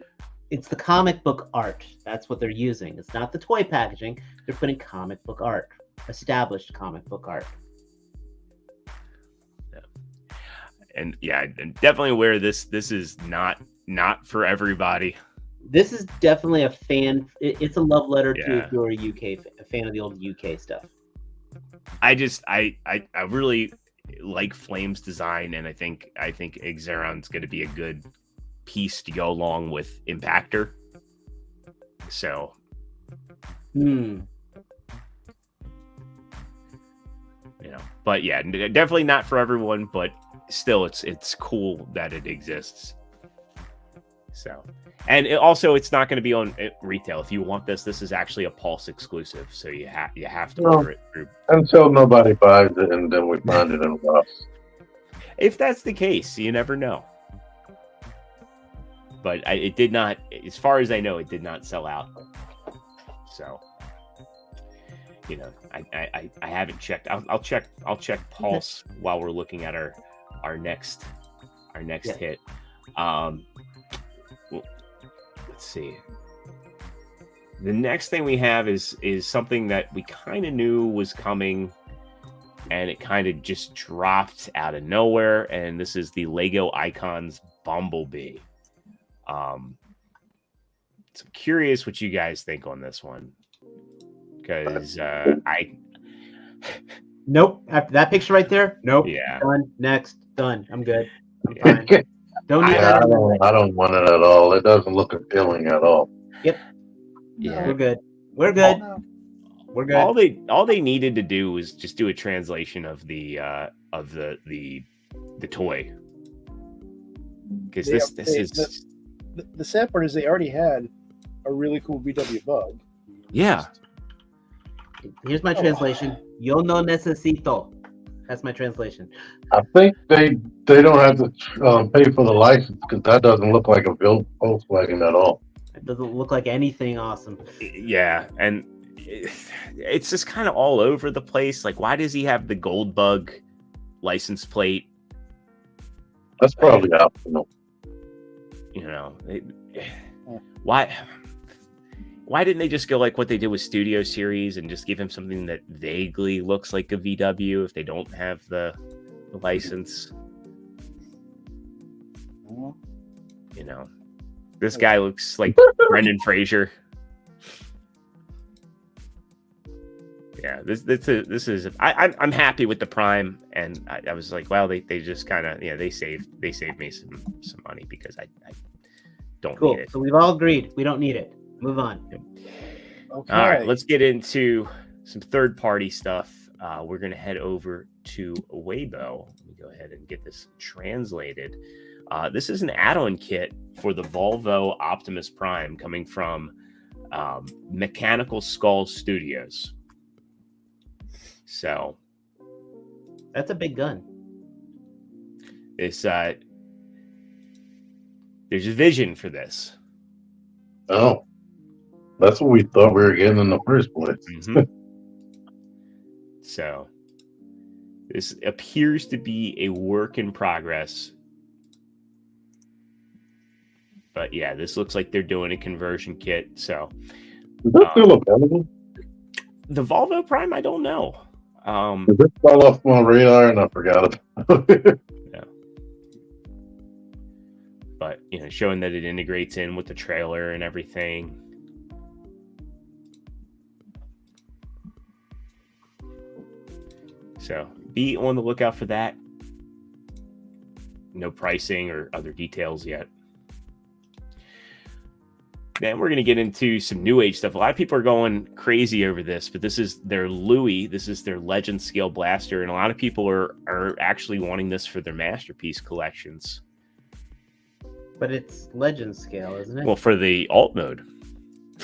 It's the comic book art. That's what they're using. It's not the toy packaging. They're putting comic book art, established comic book art. And yeah, I'm definitely aware this is not for everybody. This is definitely a fan. It's a love letter to Yeah. if you're a fan of the old UK stuff. I really like Flame's design, and I think ExtraZero's going to be a good piece to go along with Impactor. So, you know, but yeah, definitely not for everyone, but still, it's cool that it exists. So, and it's not going to be on retail. If you want this is actually a Pulse exclusive, so you have to order it through. Until nobody buys it, and then we find it in a box. If that's the case, you never know. But it did not, as far as I know, it did not sell out. So, you know, I haven't checked. I'll check Pulse while we're looking at our next hit. Well, let's see. The next thing we have is something that we kind of knew was coming, and it kind of just dropped out of nowhere. And this is the Lego Icons Bumblebee. So I'm curious what you guys think on this one, because Nope. After that picture right there, nope. Yeah. Done. Next. Done. I'm good. I'm Yeah. fine. Don't need that. I don't want it at all. It doesn't look appealing at all. Yep. Yeah. We're good. We're good. We're good. All they needed to do was just do a translation of the toy, because this is the sad part is they already had a really cool VW Bug. yeah. Here's my translation. Yo no necesito. That's my translation. I think they don't have to pay for the license, because that doesn't look like a Volkswagen at all. It doesn't look like anything awesome. Yeah, and it's just kind of all over the place. Like, why does he have the Gold Bug license plate? That's probably optional. You know, why didn't they just go like what they did with Studio Series and just give him something that vaguely looks like a VW if they don't have the license? You know, this guy looks like Brendan Fraser. Yeah, this is. I'm happy with the Prime, and I was like, wow, they just kind of they saved me some money, because I don't need it. So we've all agreed we don't need it. Move on. Okay. All right, let's get into some third-party stuff. We're going to head over to Weibo. Let me go ahead and get this translated. This is an add-on kit for the Volvo Optimus Prime, coming from Mechanical Skull Studios. So That's a big gun. there's a vision for this. Oh, that's what we thought we were getting in the first place. Mhm. So this appears to be a work in progress. But yeah, this looks like they're doing a conversion kit. So Is that still available? the Volvo Prime, I don't know. It fell off my radar and I forgot about it. But showing that it integrates in with the trailer and everything. So be on the lookout for that. No pricing or other details yet. Then we're going to get into some new age stuff. A lot of people are going crazy over this, but this is their Louis. This is their Legend Scale Blaster. And a lot of people are actually wanting this for their Masterpiece collections. But it's Legend scale, isn't it? Well, for the alt mode.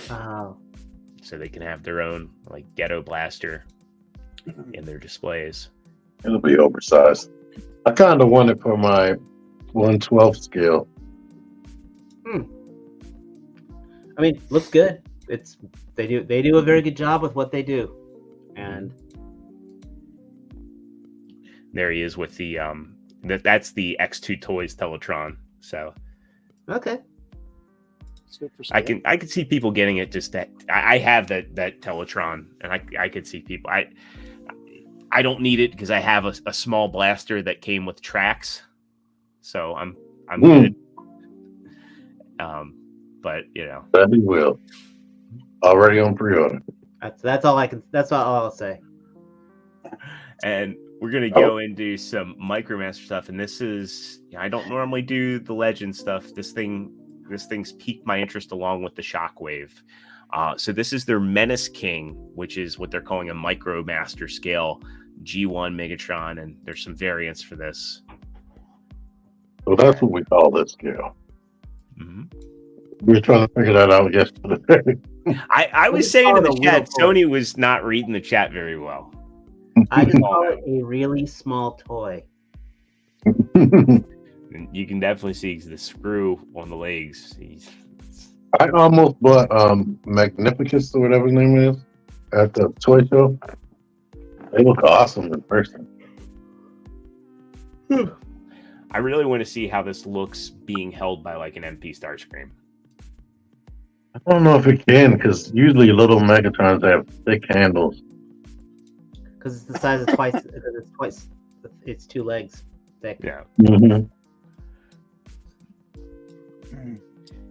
Oh. So they can have their own Ghetto Blaster in their displays. It'll be oversized. I kind of want it for my 1/12 scale. I mean, looks good. They do a very good job with what they do, and There he is with the that's the X2 Toys Teletron. So okay. It's good for scale. I could see people getting it. Just that I have that Teletron, and I could see people. I don't need it because I have a small blaster that came with tracks, so I'm good. But you know, That he will. Already on pre-order. That's all I can. That's all I'll say. and we're gonna go into some Micromaster stuff, and this is I don't normally do the Legend stuff. This thing's piqued my interest along with the Shockwave. So this is their Menace King, which is what they're calling a Micromaster scale G1 Megatron, and there's some variants for this. So that's what we call this scale. Mm-hmm. We were trying to figure that out yesterday. I was saying in the chat, Sony was not reading the chat very well. I just call it a really small toy. And you can definitely see the screw on the legs. I almost bought Magnificus or whatever his name is at the toy show. They look awesome in person. I really want to see how this looks being held by like an MP Starscream. I don't know if it can because usually little Megatrons have thick handles. Because it's the size of twice. It's twice. It's 2 legs thick. Yeah. Mm-hmm.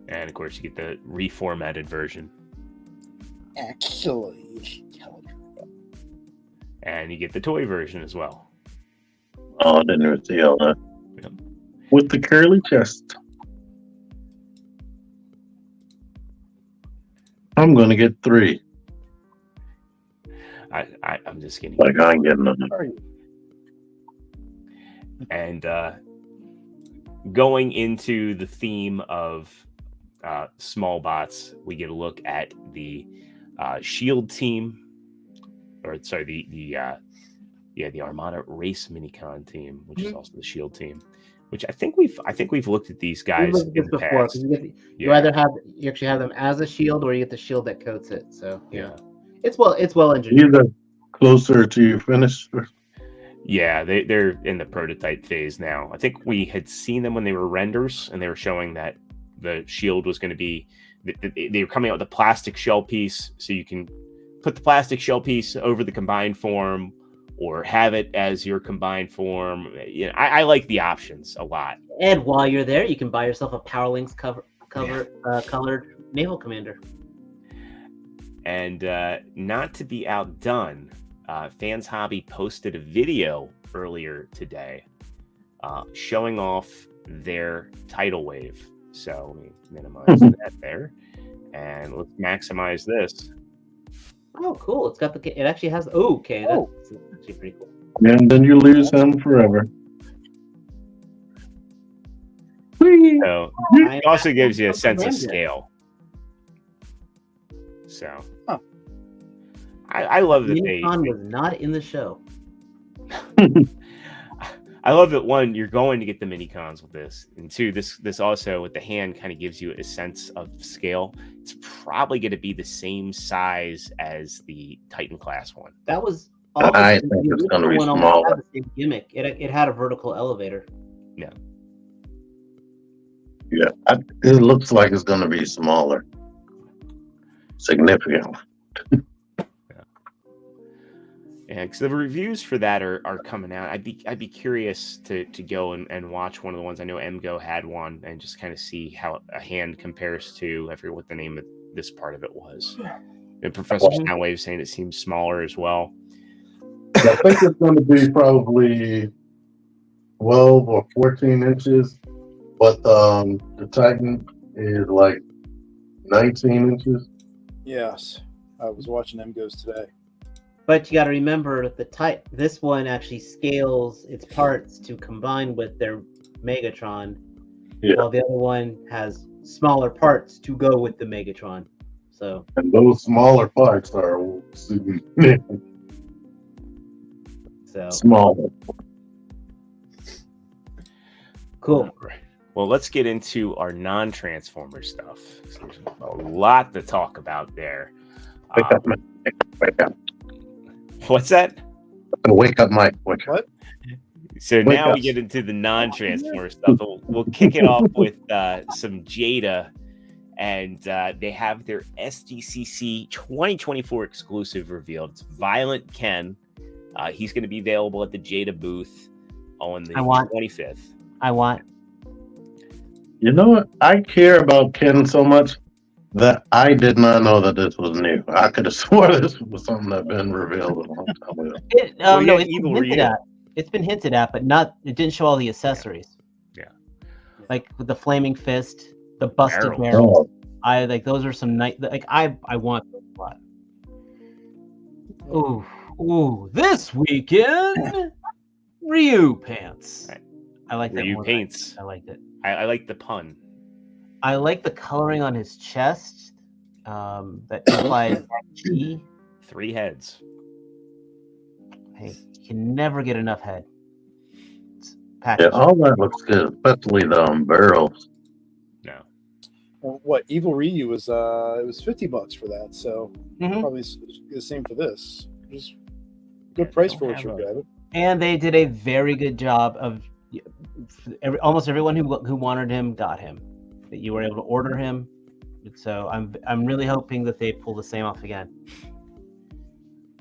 And of course, you get the reformatted version. Actually, And you get the toy version as well. Oh, I didn't even see all that. Yep. With the curly chest. I'm going to get 3. I'm just kidding. Like, I ain't getting them. And going into the theme of small bots, we get a look at the Shield team, or sorry, the Armada Race Minicon team, which is also the Shield team. Which I think we've looked at these guys in the past. You actually have them as a shield, or you get the shield that coats it. So yeah. It's well engineered. Either closer to finish. Yeah, they're in the prototype phase now. I think we had seen them when they were renders, and they were showing that the shield was going to be. They were coming out with a plastic shell piece, so you can put the plastic shell piece over the combined form, or have it as your combined form. You know, I like the options a lot. And while you're there, you can buy yourself a Powerlinks colored naval commander. And not to be outdone, Fans Hobby posted a video earlier today showing off their tidal wave. So let me minimize that there, and let's maximize this. Oh, cool! It's got it actually has. Oh, okay, that's actually pretty cool. And then you lose him forever. So it also gives you a sense of scale. So I love that Minicon was not in the show. I love that, one, you're going to get the Minicons with this, and two, this also with the hand kind of gives you a sense of scale. It's probably going to be the same size as the Titan class one. That was. I think it's going to be smaller. Had the same gimmick. It had a vertical elevator. Yeah. Yeah, it looks like it's going to be smaller. Significantly. Yeah, because the reviews for that are coming out. I'd be curious to go and watch one of the ones. I know MGO had one, and just kind of see how a hand compares to, I forget what the name of this part of it was. And Professor Soundwave saying it seems smaller as well. I think it's going to be probably 12 or 14 inches, but the Titan is like 19 inches. Yes, I was watching them goes today. But you got to remember this one actually scales its parts to combine with their Megatron, while the other one has smaller parts to go with the Megatron. So, and those smaller parts are so smaller. Cool. All right. Well, let's get into our non-Transformer stuff. So there's a lot to talk about there. Wake up, Mike. Wake up. What's that? Wake up, Mike. Wake up. What? So Wake now up. we get into the non-Transformer stuff. We'll kick it off with some Jada, and they have their SDCC 2024 exclusive revealed. It's Violent Ken. He's going to be available at the Jada booth on the 25th. You know what? I care about Ken so much that I did not know that this was new. I could have swore this was something that had been revealed a long time ago. Well, It's been hinted at. It's been hinted at, but not. It didn't show all the accessories. Yeah. Like with the flaming fist, the busted Barrels. barrels. I like those are some nice. Like I want those a lot. Ooh! This weekend, Ryu pants. Right. I like that. Ryu more paints. I liked it. I like the pun. I like the coloring on his chest. That implies G. 3 heads. Hey, you can never get enough head. It's Yeah, packaged. all that looks good, especially the barrels. No. Well, what Evil Ryu was? It was $50 for that. So Mhm. probably the same for this. Just good price for what you're grabbing. And they did a very good job of almost everyone who wanted him got him. That you were able to order him. So I'm really hoping that they pull the same off again.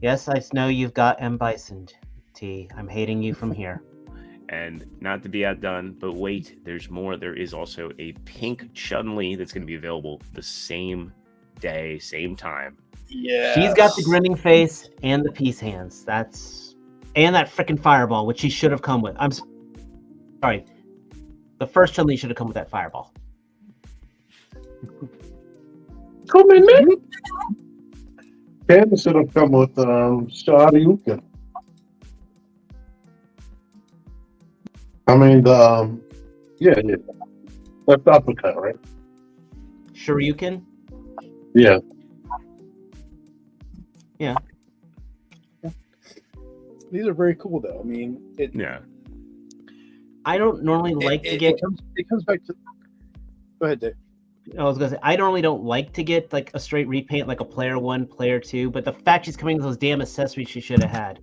Yes, I know you've got M. Bison, T. I'm hating you from here. And not to be outdone, but wait, there's more. There is also a pink Chun-Li that's going to be available the same day, same time. Yeah. She's got the grinning face and the peace hands. And that freaking fireball, which she should have come with. I'm sorry. The first Chun-Li should have come with that fireball. Come in, man. Ken should have come with Shoryuken. I mean, yeah. That's uppercut, right? Shoryuken? Yeah. These are very cool, though. I mean, Yeah. I don't normally like to get. It comes back to. Go ahead, Dave. I was gonna say I normally don't like to get like a straight repaint, like a player 1, player 2. But the fact she's coming with those damn accessories she should have had.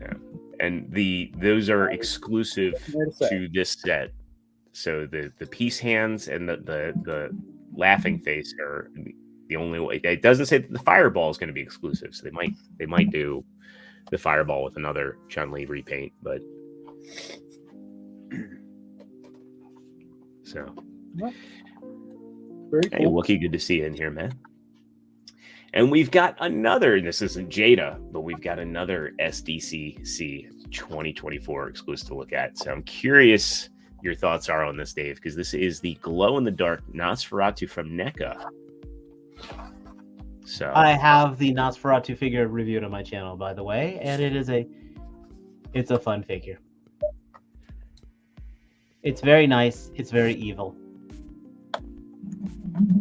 Yeah. And those are exclusive to this set. So the peace hands and the laughing face are the only way. It doesn't say that the fireball is going to be exclusive, so they might do the fireball with another Chun-Li repaint, but so Very hey, cool. Wookie, good to see you in here, man. And we've got another, this isn't Jada, but we've got another SDCC 2024 exclusive to look at. So I'm curious your thoughts are on this, Dave, because this is the glow-in-the-dark Nosferatu from NECA. So I have the Nosferatu figure reviewed on my channel, by the way, and it's a fun figure. It's very nice. It's very evil.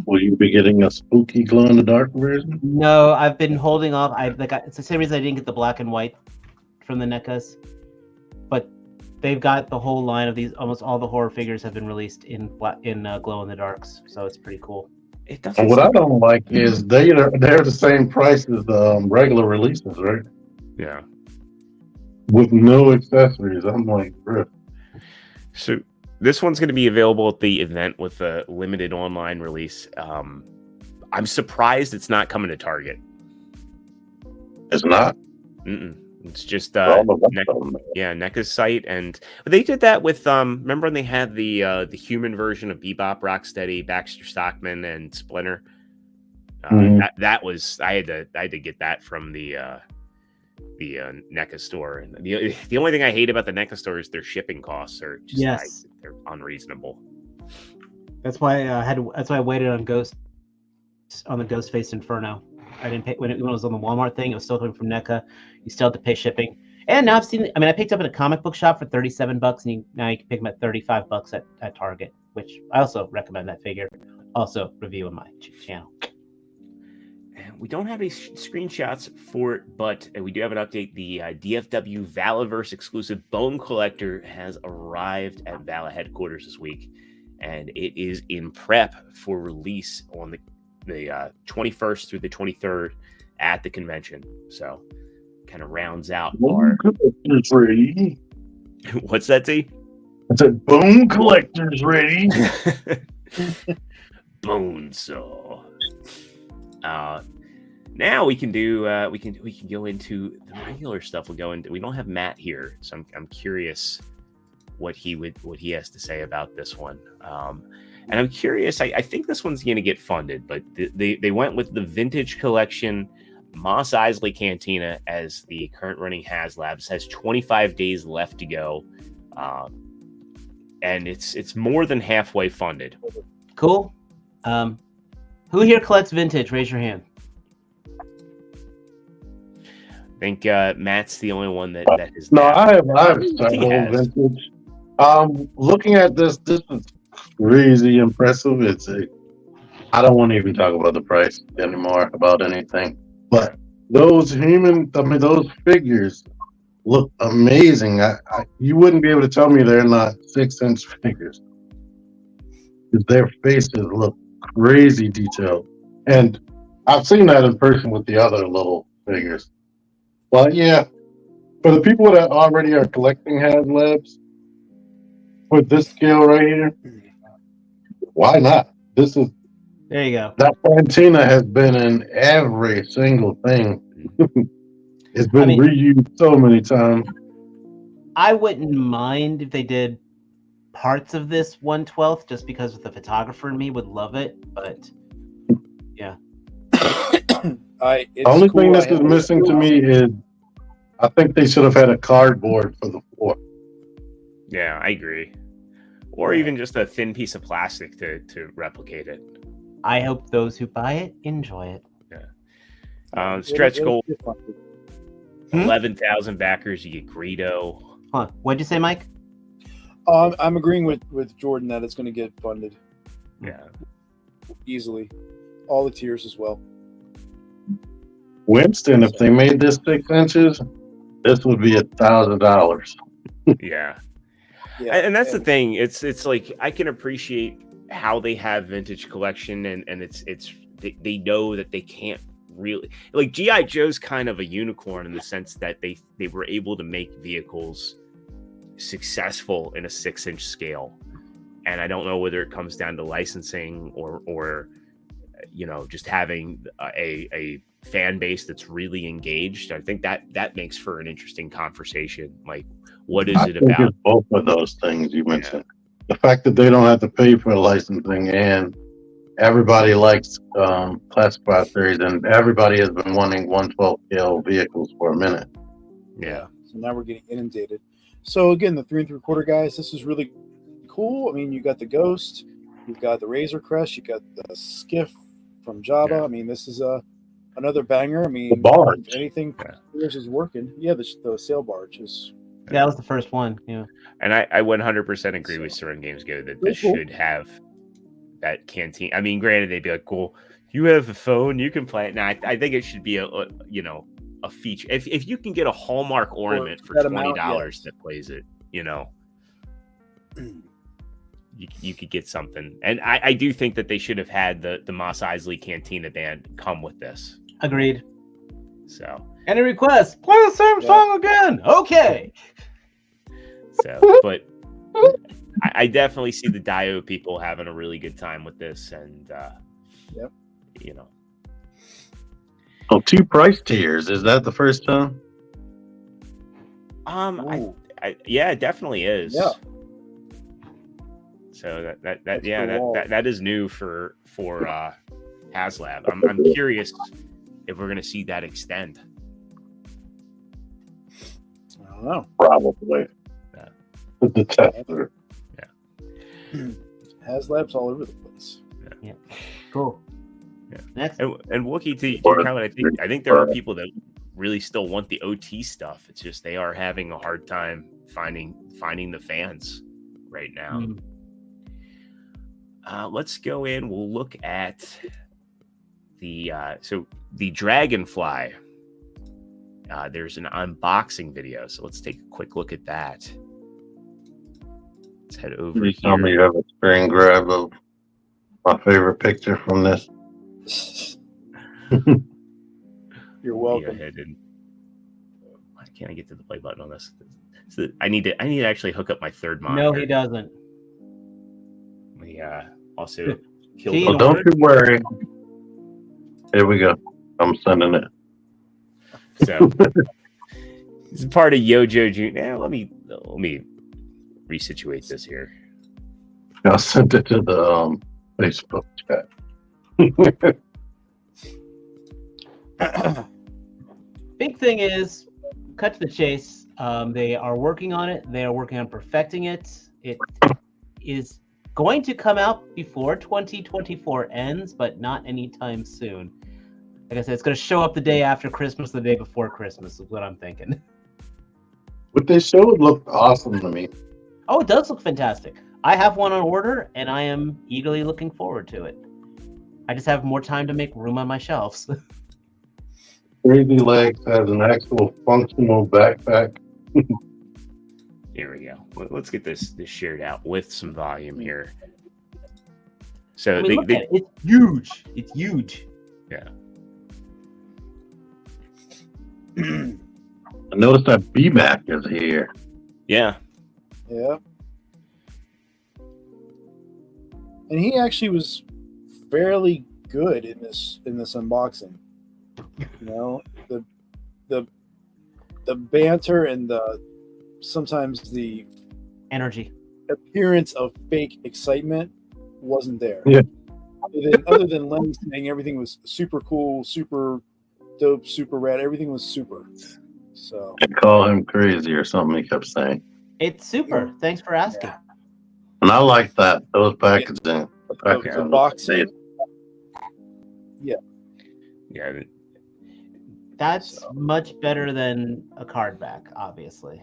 Will you be getting a spooky glow-in-the-dark version? No, I've been holding off. It's the same reason I didn't get the black and white from the NECAs, but they've got the whole line of these. Almost all the horror figures have been released in glow in the darks, so it's pretty cool. it doesn't. And what I don't like is they're the same price as the regular releases, right? Yeah. With no accessories. I'm like, bro. So this one's going to be available at the event with a limited online release. I'm surprised it's not coming to Target. It's not. It's just Yeah. NECA's site, and they did that with remember when they had the human version of Bebop, Rocksteady, Baxter Stockman, and Splinter. That was I had to get that from the NECA store, and the only thing I hate about the NECA store is their shipping costs are just they're unreasonable. That's why I waited on the Ghostface Inferno. I didn't pay when it was on the Walmart thing. It was still coming from NECA. You still have to pay shipping. And now I've seen. I mean, I picked up at a comic book shop for $37, and now you can pick them at $35 at Target, which I also recommend that figure. Also review on my channel. And we don't have any screenshots for it, but we do have an update. The DFW Valaverse exclusive Bone Collector has arrived at Vala headquarters this week, and it is in prep for release on the 21st through the 23rd at the convention. So kind of rounds out our... Collector's ready. What's that, T? I said Bone Collector's ready. Bone Saw. Now we can do we can go into the regular stuff. We don't have Matt here, so I'm curious what he has to say about this one. And I'm curious. I think this one's going to get funded, but they went with the Vintage Collection Mos Eisley Cantina as the current running HasLabs. Has 25 days left to go, and it's more than halfway funded. Cool. Who here collects vintage? Raise your hand. I think Matt's the only one that is. No, I have He several has. vintage. Looking at this is crazy impressive. I don't want to even talk about the price anymore about anything. But those figures look amazing. You wouldn't be able to tell me they're not 6-inch figures. Because their faces look crazy detailed. And I've seen that in person with the other little figures. But yeah, for the people that already are collecting HasLabs, with this scale right here, why not? There you go. That Cantina has been in every single thing. It's been reused so many times. I wouldn't mind if they did parts of this 1/12 just because the photographer in me would love it, but yeah. The only thing this is missing to me is I think they should have had a cardboard for the floor. Yeah, I agree. Or even just a thin piece of plastic to replicate it. I hope those who buy it enjoy it. Yeah. Stretch goal, 11,000 backers. You get Greedo. Huh. What'd you say, Mike? I'm agreeing with Jordan that it's going to get funded. Yeah. Easily. All the tiers as well. Winston, if they made this 6 inches, this would be $1,000. Yeah. Yeah. And that's the thing. It's like I can appreciate how they have vintage collection and they know that they can't really, like, G.I. Joe's kind of a unicorn in the sense that they were able to make vehicles successful in a 6-inch scale. And I don't know whether it comes down to licensing or just having a fan base that's really engaged. I think that makes for an interesting conversation. Like, what is it about? It's both of those things you mentioned. Yeah. The fact that they don't have to pay for licensing, and everybody likes classified series, and everybody has been wanting 1/12 scale vehicles for a minute. Yeah. So now we're getting inundated. So again, the 3 3/4 guys, this is really cool. I mean, you got the Ghost, you've got the Razor Crest, you got the Skiff from Jabba. Yeah. I mean, this is another banger. I mean, the barge. Anything yours is working. Yeah, the sail barge is. Yeah, that was the first one. Yeah, and I 100% agree with Surrend Games Go that this should have that canteen. I mean, granted, they'd be like, "Cool, you have a phone, you can play it." Now, I think it should be a feature. If you can get a Hallmark ornament for $20 that plays it, you could get something. And I do think that they should have had the Mos Eisley Cantina band come with this. Agreed. So. Any requests? Play the same song again. Okay. So, but I definitely see the Dio people having a really good time with this, and Oh, 2 price tiers. Is that the first time? Yeah, it definitely is. Yeah. So that is new for HasLab. I'm curious if we're gonna see that extend. I don't know. Probably. Yeah. The tester. Yeah. HasLab's all over the place. Yeah. Cool. Yeah. Next. And Wookie, to your comment, I think there are people that really still want the OT stuff. It's just they are having a hard time finding the fans right now. Let's go in. We'll look at the Dragonfly. There's an unboxing video, so let's take a quick look at that. Let's head over You tell me you have a screen grab of my favorite picture from this. You're Go welcome. ahead and why can't I get to the play button on this? So I need to actually hook up my third monitor. No, he doesn't. We also killed. See, Well, don't you worry. Here we go. I'm sending it. So this is part of Yojo Jr. Let me resituate this here. I sent it to the Facebook chat. Big thing is, cut to the chase. They are working on it. They are working on perfecting it. It is going to come out before 2024 ends, but not anytime soon. Like I said, it's going to show up the day after Christmas, the day before Christmas, is what I'm thinking. What they showed looked awesome to me. Oh, it does look fantastic. I have one on order, and I am eagerly looking forward to it. I just have more time to make room on my shelves. Crazy Legs has an actual functional backpack. Here we go. Let's get this shared out with some volume here. So I mean, look at it. It's huge. It's huge. Yeah. I noticed that BMAC is here. Yeah. Yeah. And he actually was fairly good in this unboxing. You know, the banter and sometimes the Energy. appearance of fake excitement wasn't there. Yeah. Other than Lenny saying everything was super cool, super dope, super rad, everything was super. So I call him crazy or something he kept saying. It's super. Thanks for asking. And I like that. Those packaging. The packaging the boxing. Yeah. That's much better than a card back, obviously.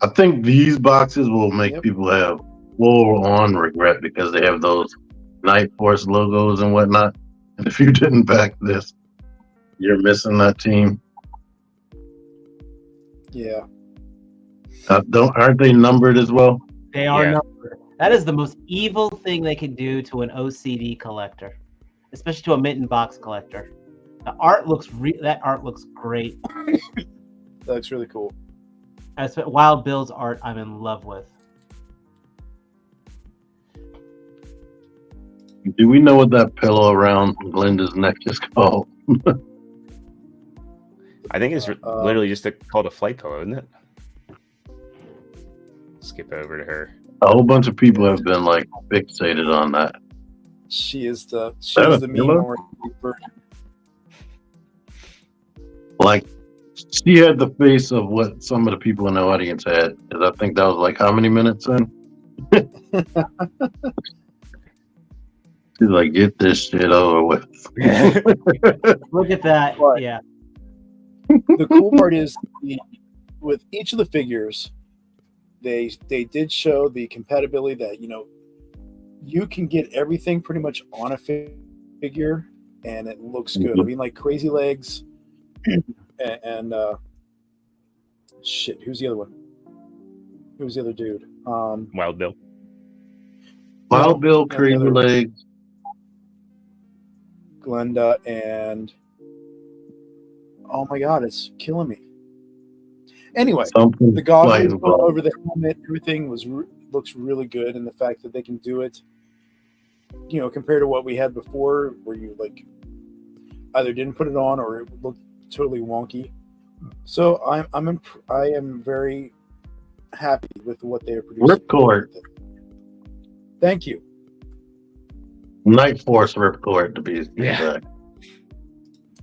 I think these boxes will make people have full-on regret because they have those Night Force logos and whatnot. And if you didn't back this, you're missing that team. Yeah. Aren't they numbered as well? They are Yeah. numbered. That is the most evil thing they can do to an OCD collector, especially to a mint and box collector. The art looks that art looks great. That looks really cool. That's what Wild Bill's art I'm in love with. Do we know what that pillow around Glenda's neck is called? I think it's literally just called a flight pillow, isn't it? Skip over to her. A whole bunch of people have been like fixated on that. She is the a meme pillow? oriented version. Like, she had the face of what some of the people in the audience had. And I think that was like how many minutes in? She's like, get this shit over with. Look at that. Right. Yeah. The cool part is with each of the figures, they did show the compatibility that, you know, you can get everything pretty much on a figure and it looks good. I mean, like Crazy Legs and shit, who's the other one? Who's the other dude? Wild Bill. Wild Bill, the Crazy other- Legs. Glenda and oh my god, it's killing me. Anyway, Something the goggles flying going above. over the helmet, everything looks really good, and the fact that they can do it, you know, compared to what we had before, where you like either didn't put it on or it looked totally wonky. So I am very happy with what they are producing. Ripcord. Thank you. Night Force Ripcord to be exact.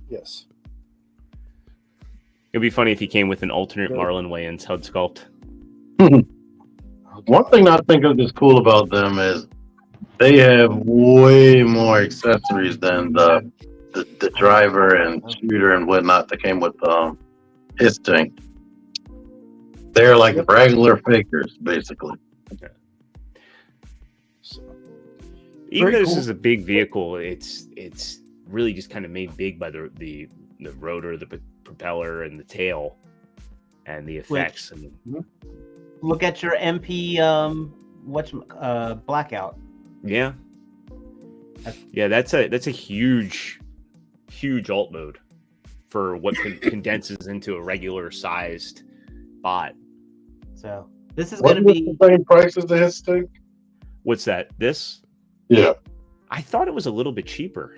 Yes. It'd be funny if he came with an alternate Marlon Wayans HUD sculpt. One thing I think is cool about them is they have way more accessories than the driver and shooter and whatnot that came with his tank. They're like regular figures, basically. Even though this cool. is a big vehicle, it's really just kind of made big by the rotor, the propeller, and the tail, and the effects. Look at your MP blackout. Yeah, that's a huge alt mode for what condenses into a regular sized bot. So this is going to be the same price as the his tank. What's that? This? Yeah. I thought it was a little bit cheaper.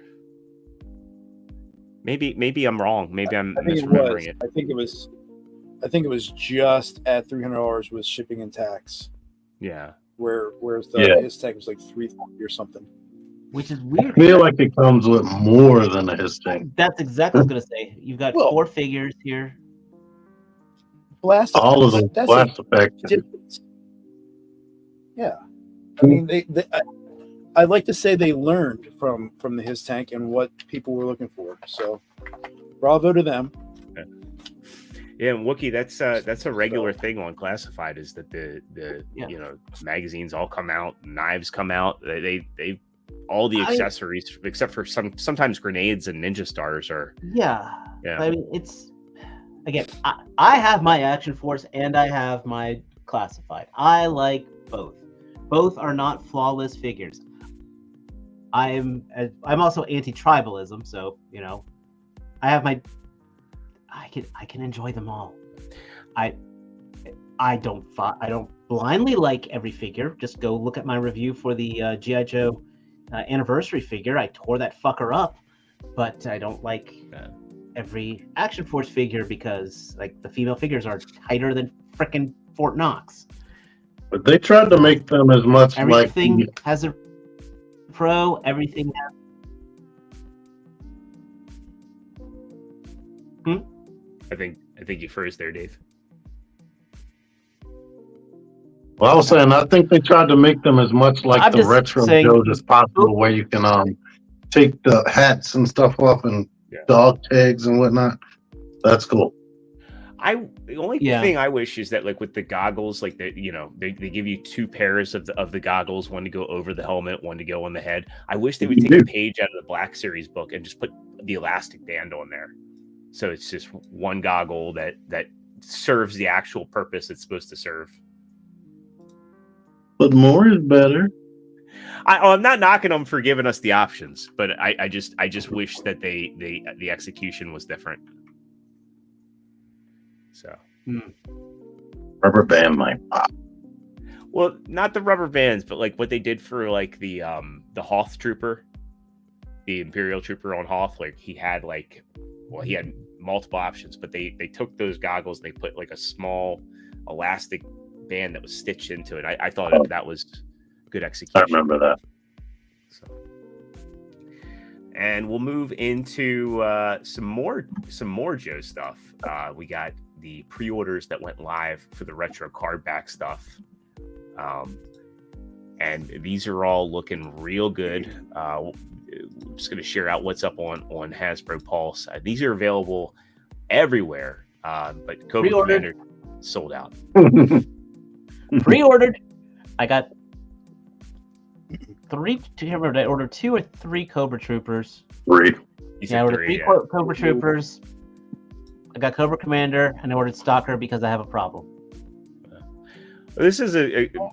Maybe I'm wrong. Maybe I'm misremembering it. I think it was just at $300 with shipping and tax. Yeah. Whereas his tank was like $350 or something. Which is weird. I feel like it comes with more than a his tank. That's exactly what I was going to say. You've got 4 figures here. Blast all effects. of them That's blast effects. Difference. Yeah. I mean, I'd like to say they learned from the his tank and what people were looking for. So, bravo to them. Yeah, and Wookie, that's a regular thing on Classified, is that the magazines all come out, knives come out. They all the accessories except for sometimes grenades and ninja stars are. Yeah. I mean, it's again. I have my Action Force and I have my Classified. I like both. Both are not flawless figures. I'm also anti-tribalism, so I have my. I can enjoy them all. I don't blindly like every figure. Just go look at my review for the G.I. Joe anniversary figure. I tore that fucker up, but I don't like every Action Force figure because the female figures are tighter than frickin' Fort Knox. But they tried to make them as much everything has a pro. Everything has. I think you froze there, Dave. Well, I was saying, I think they tried to make them as much like the retro Joes as possible, where you can take the hats and stuff off and dog tags and whatnot. That's cool. The only thing I wish is that with the goggles, they give you 2 pairs of the goggles, one to go over the helmet, one to go on the head. I wish they would take a page out of the Black Series book and just put the elastic band on there. So it's just one goggle that serves the actual purpose it's supposed to serve. But more is better. I'm not knocking them for giving us the options, but I just wish that the execution was different. So rubber band might pop. Well, not the rubber bands, but what they did for the Hoth Trooper, the Imperial Trooper on Hoth. He had he had multiple options, but they took those goggles and they put a small elastic band that was stitched into it. I thought that was good execution. I remember that. So, and we'll move into some more Joe stuff. We got the pre-orders that went live for the retro card back stuff. And these are all looking real good. I'm just going to share out what's up on Hasbro Pulse. These are available everywhere, but Cobra Commander sold out. Pre-ordered. I got 3. I ordered 2 or 3 Cobra Troopers. 3. I ordered 3 Cobra Troopers. I got Cobra Commander, and I ordered Stalker because I have a problem. This is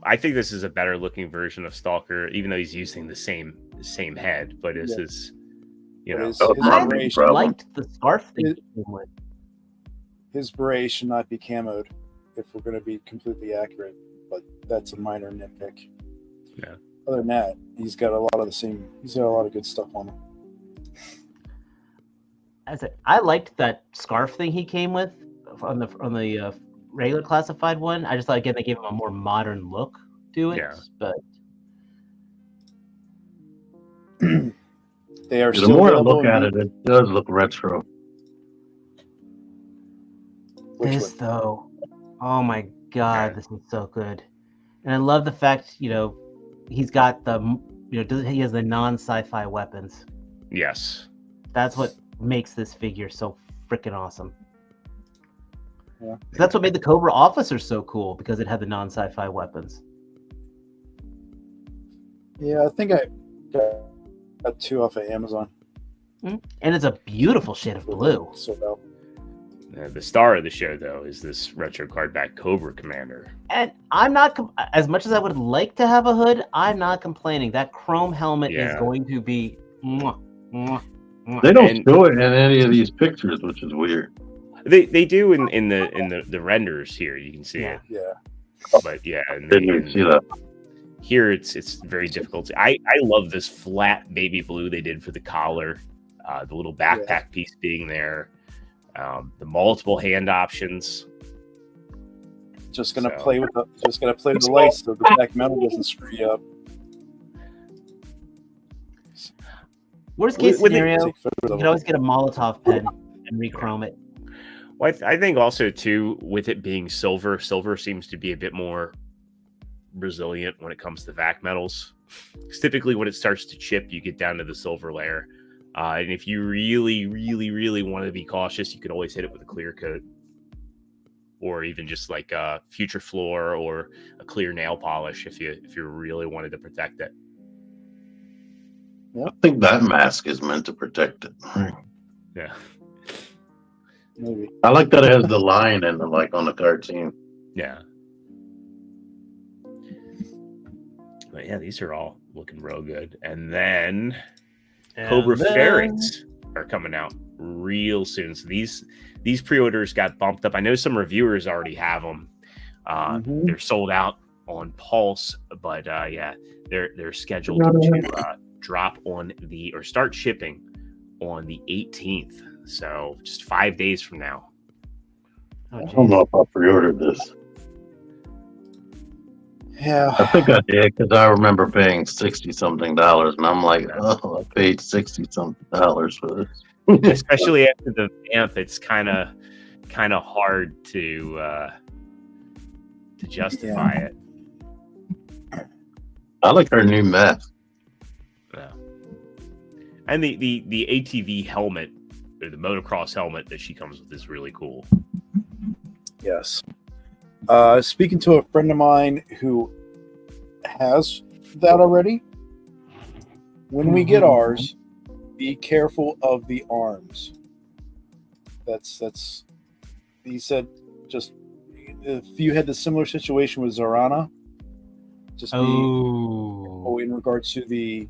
I think this is a better looking version of Stalker, even though he's using the same head. But this is, I liked the scarf thing. His beret should not be camoed, if we're going to be completely accurate. But that's a minor nitpick. Yeah. Other than that, he's got a lot of good stuff on him. I liked that scarf thing he came with on the regular Classified one. I just thought they gave him a more modern look to it. Yeah. But they are. The more I look at it, it does look retro. Though, oh my god, this is so good, and I love the fact he's got he has the non-sci-fi weapons. Yes, that's what makes this figure so freaking awesome. Yeah. That's what made the Cobra Officer so cool, because it had the non-sci-fi weapons. Yeah, I think I got 2 off of Amazon. And it's a beautiful shade of blue. Sold out. The star of the show, though, is this retro card back Cobra Commander. And I'm not, as much as I would like to have a hood, I'm not complaining. That chrome helmet is going to be. Mwah, mwah, mwah. They don't show it in any of these pictures, which is weird. They do in the renders here. You can see it. Yeah. But yeah, and Didn't even see that. here it's very difficult. I love this flat baby blue they did for the collar, the little backpack piece being there, the multiple hand options. Just gonna play with the lights so the back metal doesn't screw you up. Worst case scenario, you can always get a Molotov pen and rechrome it. Well, I think also too, with it being silver seems to be a bit more resilient when it comes to vac metals. Because typically when it starts to chip, you get down to the silver layer. And if you really, really, really want to be cautious, you can always hit it with a clear coat. Or even just like a future floor or a clear nail polish if you really wanted to protect it. I think that mask is meant to protect it. Yeah. Maybe. I like that it has the line and like on the cartoon. Yeah. But yeah, these are all looking real good. And then Cobra Ferrets are coming out real soon. So these pre-orders got bumped up. I know some reviewers already have them. They're sold out on Pulse, but yeah, they're scheduled to drop on start shipping on the 18th. So just 5 days from now. I don't know if I pre-ordered this. Yeah, I think I did because I remember paying $60-something, and I'm like, oh, I paid $60-something for this. Especially after the vamp, it's kind of hard to justify it. I like her new mask. Yeah. And the ATV helmet, or the motocross helmet that she comes with, is really cool. yes. Speaking to a friend of mine who has that already, when we get ours, be careful of the arms. That's he said, just if you had the similar situation with Zorana, just be in regards to the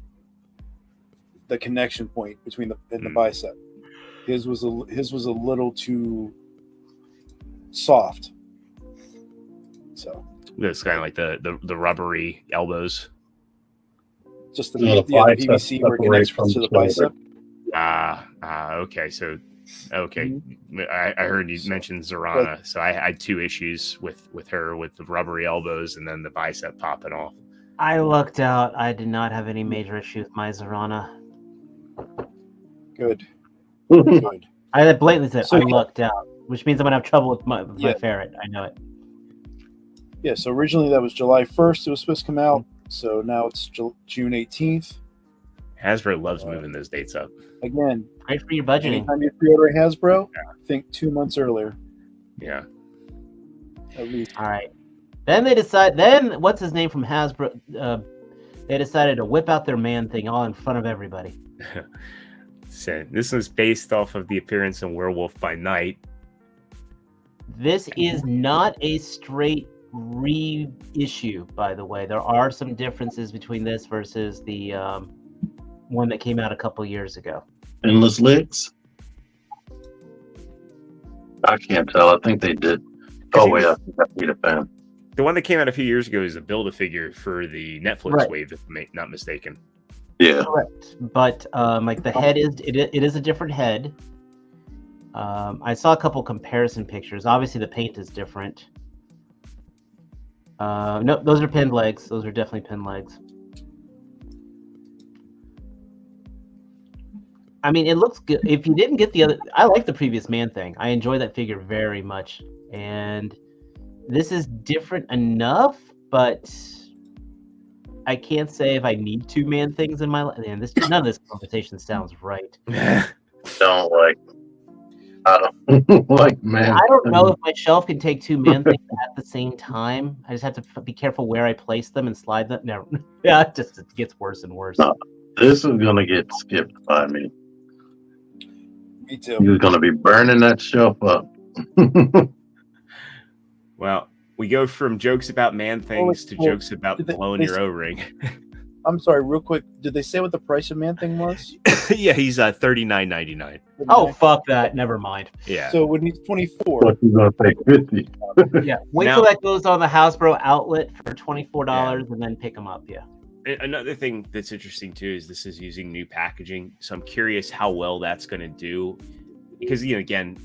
connection point between the bicep. His was a little too soft. So it's kind of like the rubbery elbows. Just the PVC where it connects to the bicep. Okay. So, okay. I heard you mention Zorana. So I had two issues with her, with the rubbery elbows and then the bicep popping off. I lucked out. I did not have any major issue with my Zorana. Good. Good. I blatantly said I lucked out, which means I'm going to have trouble with my ferret. I know it. Yeah, so originally that was July 1st it was supposed to come out. So now it's June 18th. Hasbro loves moving those dates up. Again, great for your budgeting. Anytime you pre-order Hasbro, think 2 months earlier. Yeah. At least. All right. Then they decide. Then what's his name from Hasbro? They decided to whip out their man thing all in front of everybody. So this was based off of the appearance in Werewolf by Night. This is not a straight reissue, by the way. There are some differences between this versus the one that came out a couple years ago. Endless Legs? I can't tell. I think they did. Oh, wait. I think I need a fan. The one that came out a few years ago is a Build-A-Figure for the Netflix wave, if I'm not mistaken. Yeah. Correct. But like the head is it is a different head. I saw a couple comparison pictures. Obviously the paint is different. No, those are pinned legs. Those are definitely pinned legs. I mean, it looks good. If you didn't get the other, I like the previous Man Thing. I enjoy that figure very much. And this is different enough, but I can't say if I need two Man Things in my life. And none of this conversation sounds right. Don't like. I don't like Man. I don't know if my shelf can take two Man Things at the same time. I just have to be careful where I place them and slide them. No, yeah, it gets worse and worse. No, this is gonna get skipped by me. Me too. He was going to be burning that shelf up. Well, we go from jokes about man things to well, jokes about did they- blowing they your s- O-ring. I'm sorry, real quick. Did they say what the price of Man Thing was? Yeah, he's $39.99. Oh, fuck that. Never mind. Yeah. So when he's 24, But he's going to pay 50. Yeah. Wait Now- till that goes on the Hasbro outlet for $24 and then pick them up. Yeah. Another thing that's interesting too is this is using new packaging, so I'm curious how well that's going to do, because again,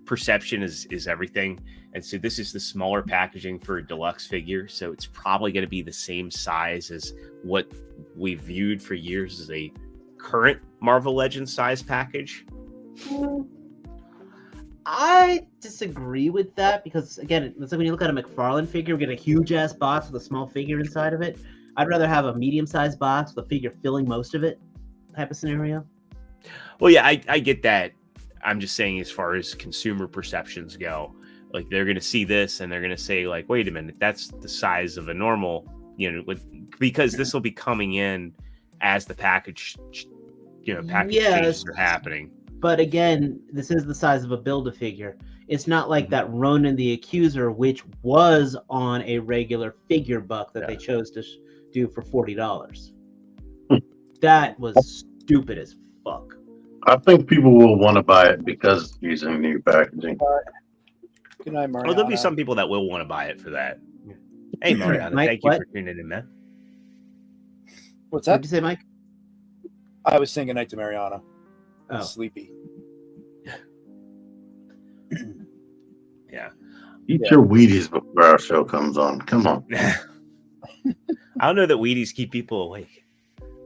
perception is everything, and so this is the smaller packaging for a deluxe figure, so it's probably going to be the same size as what we've viewed for years as a current Marvel Legends size package. I disagree with that because, again, it's like when you look at a McFarlane figure, we get a huge ass box with a small figure inside of it. I'd rather have a medium sized box with a figure filling most of it type of scenario. Well, yeah, I get that. I'm just saying, as far as consumer perceptions go, like they're going to see this and they're going to say, like, wait a minute, that's the size of a normal, because this will be coming in as the package changes are happening. But again, this is the size of a Build-A-Figure. It's not like that Ronin the Accuser, which was on a regular figure buck that they chose to do for $40. That was stupid as fuck. I think people will want to buy it because it's using new packaging. good night, Mariana. Well, there'll be some people that will want to buy it for that. Hey, Mariana, Mike, thank you what? for tuning in, man. What's What that? did you say, Mike? I was saying good night to Mariana. Oh. Sleepy. Yeah. Eat your Wheaties before our show comes on. Come on. I don't know that Wheaties keep people awake.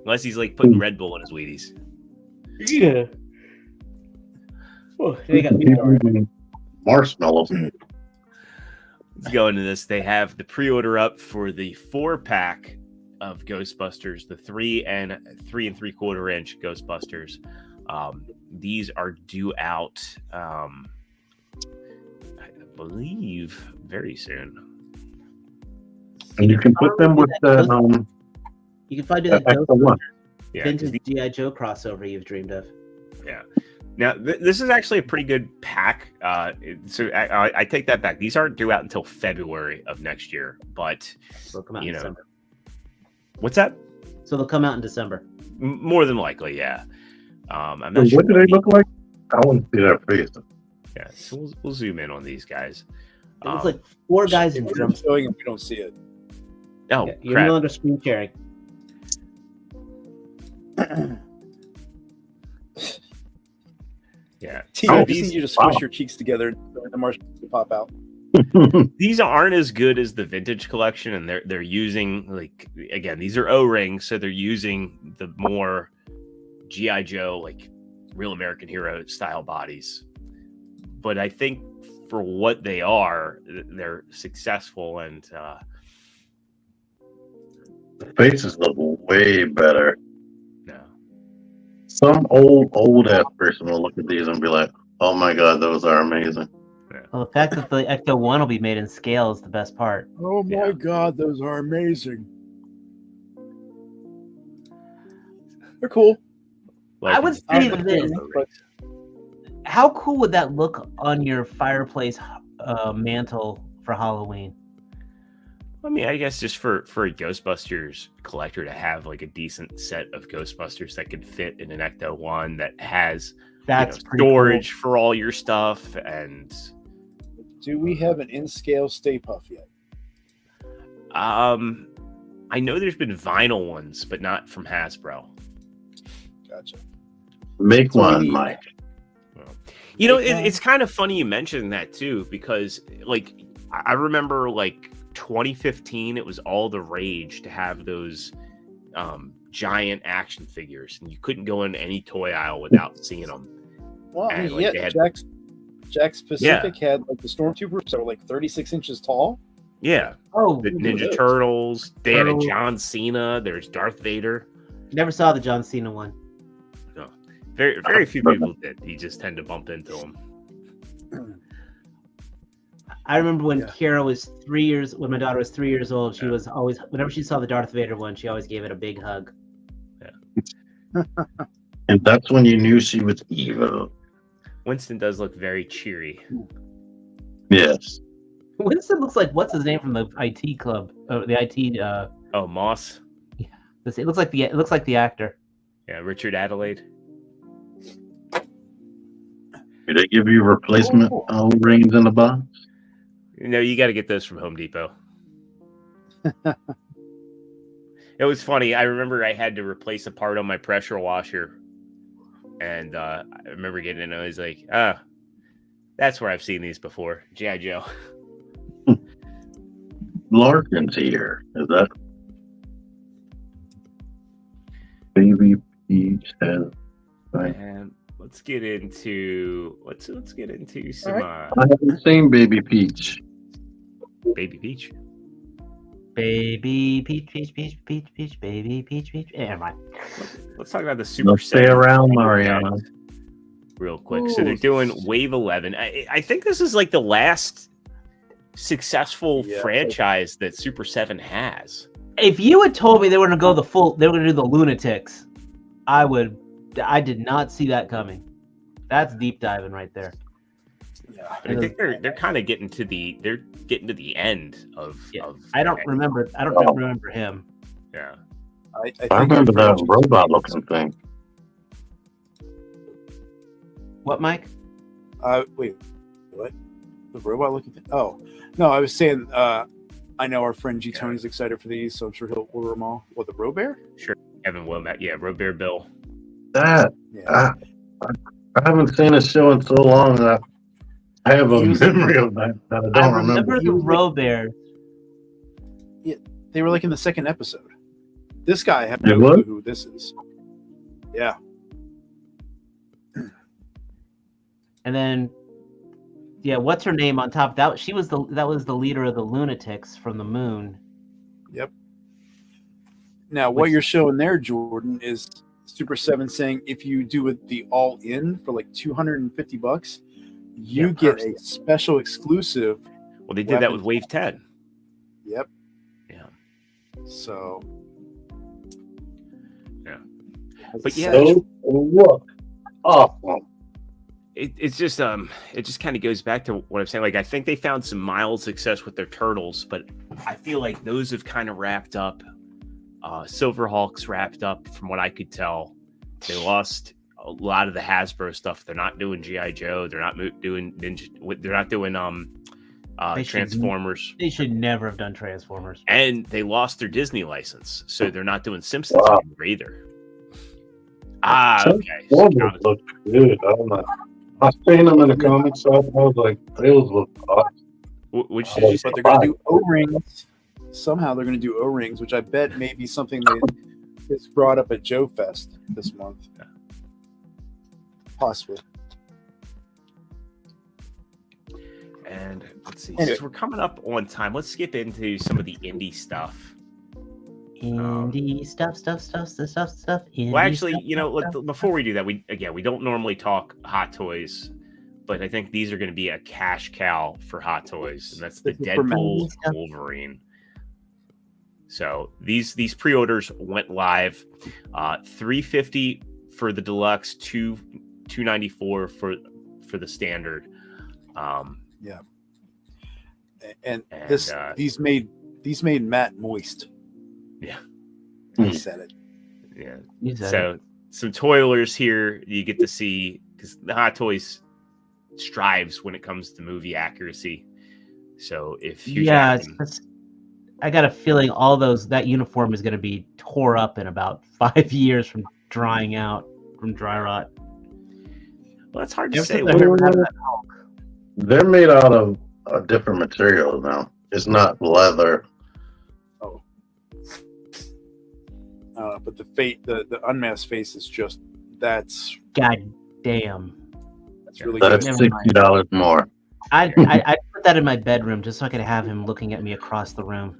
Unless he's like putting Red Bull in his Wheaties. Yeah. Oh, they got me People started. eating marshmallows. Let's go into this. They have the pre-order up for the 4-pack of Ghostbusters, the 3 and 3.75 inch Ghostbusters. These are due out, I believe, very soon. And you can put them with the You can probably do that extra one. Yeah, 'cause vintage G.I. Joe crossover you've dreamed of. yeah. Now, this is actually a pretty good pack. So I take that back. These aren't due out until February of next year, but They'll come out in December. what's that? So they'll come out in December. More than likely, yeah. I'm So not sure. what do they look like? I want to see that face. Yeah, so we'll zoom in on these guys. It looks like 4 guys in If we're drums. showing it, we don't see it. Oh, Yeah, you're crap. no longer screen sharing. Yeah. T, So I just these, need you to squish your cheeks together and the marshmallows pop out. these aren't as good as the vintage collection, and they're using, like, again, these are O-rings, so they're using the more G.I. Joe, like Real American Hero style bodies. But I think for what they are, they're successful, and The faces look way better. no. Some old ass person will look at these and be like, "Oh my god, those are amazing." Well, the fact that the Ecto 1 will be made in scale is the best part. Oh my Yeah. god, those are amazing. They're cool. I would Like, say this. How cool would that look on your fireplace mantle for Halloween? I mean, I guess just for a Ghostbusters collector to have like a decent set of Ghostbusters that could fit in an Ecto 1 that has That's pretty storage for all your stuff, and Do we have an in-scale Stay Puff yet? I know there's been vinyl ones, but not from Hasbro. Gotcha. Make So we one, need- Mike. It's kind of funny you mentioned that too, because like I remember like 2015, it was all the rage to have those giant action figures, and you couldn't go in any toy aisle without seeing them. Well, I And, mean, like, yeah, they had- Jack's Pacific had like the Stormtroopers that were like 36 inches tall. Yeah, Oh, the Ninja those. Turtles. They had a Turtles. John Cena. There's Darth Vader. never saw the John Cena one. Very few people did. You just tend to bump into them. I remember when Yeah. Kira was 3 years, when my daughter was 3 years old, she was always, whenever she saw the Darth Vader one, she always gave it a big hug. And that's when you knew she was evil. Winston does look very cheery. Yes. Winston looks like what's his name from the IT club? The IT. Oh, Moss. It looks like the actor. Yeah, Richard Adelaide. Did they give you replacement rings in the box? No, you got to get those from Home Depot. It was funny. I remember I had to replace a part on my pressure washer. And I remember getting in and I was like, that's where I've seen these before. G.I. Joe. Larkin's here. Is that Baby Peach has And let's get into some I haven't seen Baby Peach. Baby Peach. Baby peach, baby peach. Yeah, never mind. Let's talk about the Super Let's stay 7 around, Mariana. real quick. So they're doing Wave 11. I think this is like the last successful franchise that Super 7 has. If you had told me they were going to go they were going to do the Lunatics, I did not see that coming. That's deep diving right there. Yeah. But I think they're kind of getting to the end of. I don't remember him. Yeah. I remember that robot looking thing. What, Mike? Wait, what? The robot looking thing? Oh, no, I was saying, I know our friend G Tony's excited for these, so I'm sure he'll order them all. What, the Bro Bear? Sure. Evan Womack. Yeah, Robert Bill. That Yeah. I haven't seen a show in so long that I have a memory of that I don't remember. The Robert. They were like in the second episode. This guy, I have They no what? clue who this is. Yeah. And then, what's her name on top? That was the leader of the Lunatics from the moon. Yep. Now, what you're showing there, Jordan, is Super 7 saying if you do it the all-in for like $250, you get a special exclusive. Well, they did that with Wave 10. Yep. Yeah. So. Yeah. But yeah, Look awesome. It's just it just kind of goes back to what I'm saying. Like, I think they found some mild success with their turtles, but I feel like those have kind of wrapped up. Silverhawks wrapped up, from what I could tell. They lost a lot of the Hasbro stuff. They're not doing GI Joe. They're not doing Ninja. They're not doing Transformers. They should never have done Transformers. And they lost their Disney license, so they're not doing Simpsons anymore either. Okay. Transformers look good. I don't know. I seen them in the comics, so I was like, those look awesome. Which did you say? But they're going to do O-rings. Somehow they're going to do O-rings, which I bet may be something that is brought up at Joe Fest this month. Possibly. And let's see. Anyway. Since we're coming up on time, let's skip into some of the indie stuff. Indie stuff. Indie Well, actually, stuff. before we do that, we don't normally talk Hot Toys, but I think these are going to be a cash cow for Hot Toys, and that's the Deadpool Wolverine. So these pre-orders went live, $350 for the deluxe, $294 for the standard. And these made Matt moist. Yeah, he said it. Yeah. So some toilers here you get to see, because the Hot Toys strives when it comes to movie accuracy. So if Hugh Jackman, I got a feeling that uniform is going to be tore up in about 5 years from drying out from dry rot. Well, it's hard to say. They're made out of a different material now. It's not leather. Oh. But the unmasked face is just God damn. That's really That's good. $60 more. I put that in my bedroom just so I could have him looking at me across the room.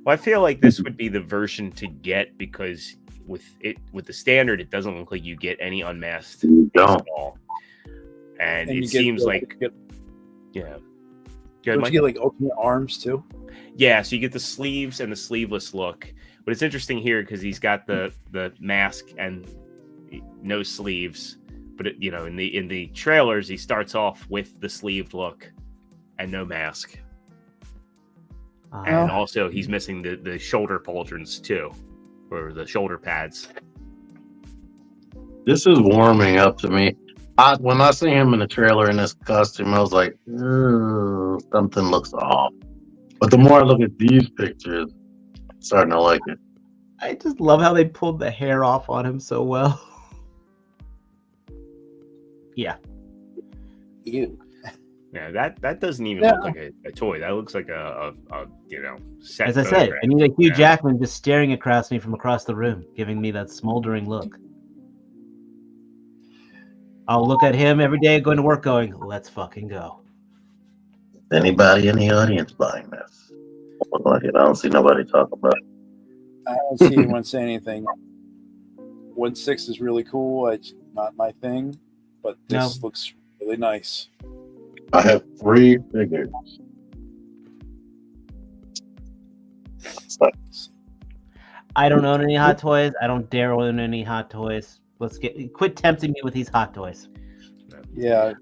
Well, I feel like this would be the version to get, because with the standard, it doesn't look like you get any unmasked Don't. at all. And it you seems get, like don't Good, you get like ultimate arms too? Yeah, so you get the sleeves and the sleeveless look. But it's interesting here because he's got the mask and no sleeves, but in the trailers, he starts off with the sleeved look and no mask, and also he's missing the shoulder pauldrons too, or the shoulder pads. This is warming up to me. When I see him in the trailer in this costume, I was like, something looks off. But the more I look at these pictures, I'm starting to like it. I just love how they pulled the hair off on him so well. Yeah. Ew. Yeah, that doesn't even look like a toy. That looks like a set. As I said, I need a Hugh Jackman just staring across me from across the room, giving me that smoldering look. I'll look at him every day going to work going, let's fucking go. Anybody in the audience buying this? I don't see nobody talk about it. I don't see anyone say anything. 1/6 is really cool. It's not my thing, but this looks really nice. I have 3 figures. I don't own any Hot Toys. I don't dare own any Hot Toys. Quit tempting me with these Hot Toys. Yeah,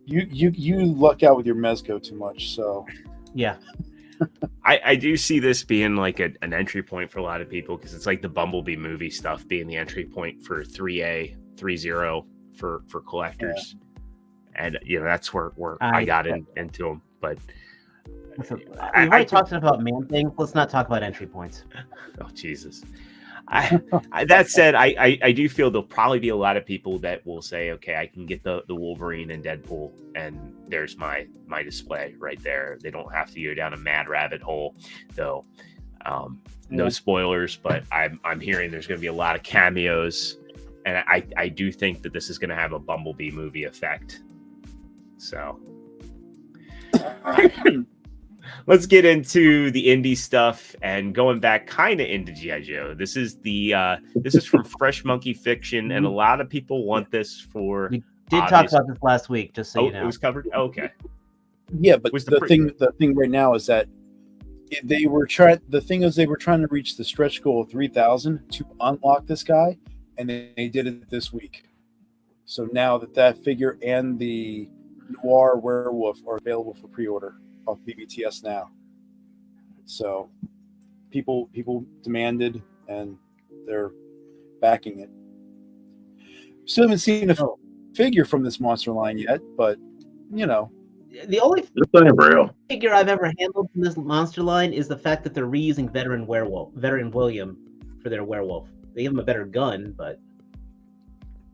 you luck out with your Mezco too much. So yeah, I do see this being like an entry point for a lot of people, because it's like the Bumblebee movie stuff being the entry point for 3A, 3.0 for collectors, and that's where I got into them. But we've already talked about man things. Let's not talk about entry points. Oh Jesus. That said, I do feel there'll probably be a lot of people that will say, okay, I can get the Wolverine and Deadpool, and there's my display right there. They don't have to go down a mad rabbit hole, though. No spoilers, but I'm hearing there's going to be a lot of cameos, and I do think that this is going to have a Bumblebee movie effect. So let's get into the indie stuff, and going back kind of into G.I. Joe. This is from Fresh Monkey Fiction, and a lot of people want this for. We did talk about this last week, just so you know. It was covered. Oh, okay. Yeah, but the thing right now is that they were trying to reach the stretch goal of 3,000 to unlock this guy, and they did it this week. So now that figure and the Noir Werewolf are available for pre-order off BBTS now. So people demanded, and they're backing it. Still haven't seen a figure from this monster line yet, but the only figure I've ever handled from this monster line is the fact that they're reusing Veteran William for their werewolf. They give him a better gun, but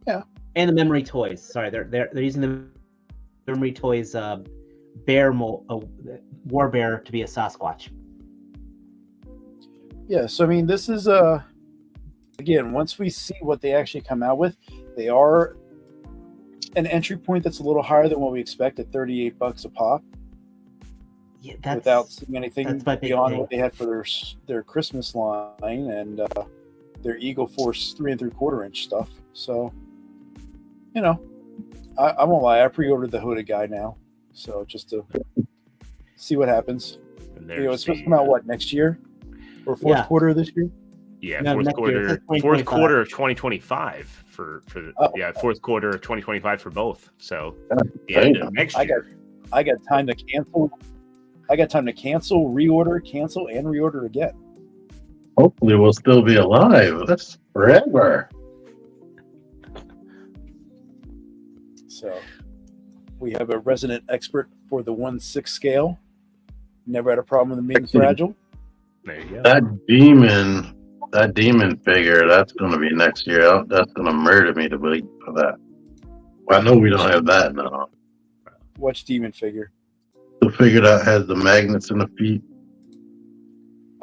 and the Memory Toys. Sorry, they're using the Memory Toys War Bear to be a Sasquatch. Yeah, so I mean, this is again, once we see what they actually come out with, they are an entry point that's a little higher than what we expect at $38 a pop. Yeah, without seeing anything beyond what they had for their Christmas line and their Eagle Force 3 3/4 inch stuff. So, I won't lie, I pre-ordered the hooded guy now, so just to see what happens. It's supposed to come out next year or fourth quarter of this year? Yeah, fourth quarter of 2025 for fourth quarter of 2025 for both. So the end of next year. I got time to cancel. I got time to cancel, reorder, cancel, and reorder again. Hopefully, we'll still be alive. That's forever. So we have a resident expert for the 1/6 scale. Never had a problem with them being fragile. There you go. That demon figure, that's going to be next year. That's going to murder me to wait for that. Well, I know we don't have that now. Which demon figure? The figure that has the magnets in the feet.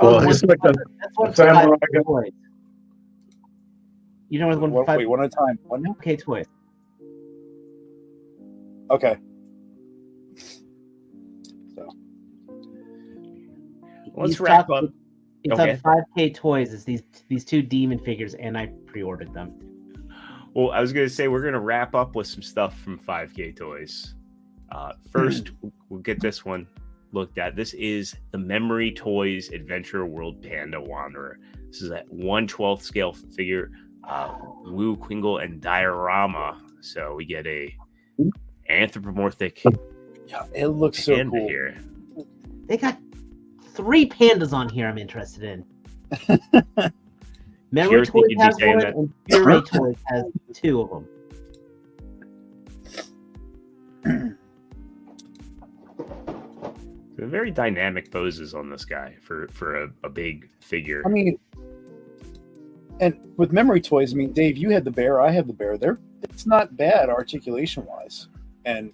Well, it's like a samurai guy. You know what? Wait, one at a time. Okay, toys. Okay. So let's wrap up. It's on 5K Toys. It's these two demon figures, and I pre-ordered them. Well, I was going to say we're going to wrap up with some stuff from 5K Toys. First, we'll get this one looked at. This is the Memory Toys Adventure World Panda Wanderer. This is a 1/12 scale figure. Wu, Quingle, and Diorama So we get a anthropomorphic Yeah, it looks so panda cool. here. They got 3 pandas on here I'm interested in. Memory Curious, Toys you'd be has saying one, that. and Puree Toys has 2 of them. They're very dynamic poses on this guy for a big figure. I mean, and with Memory Toys, I mean, Dave, you had the bear, I have the bear. It's not bad articulation wise, and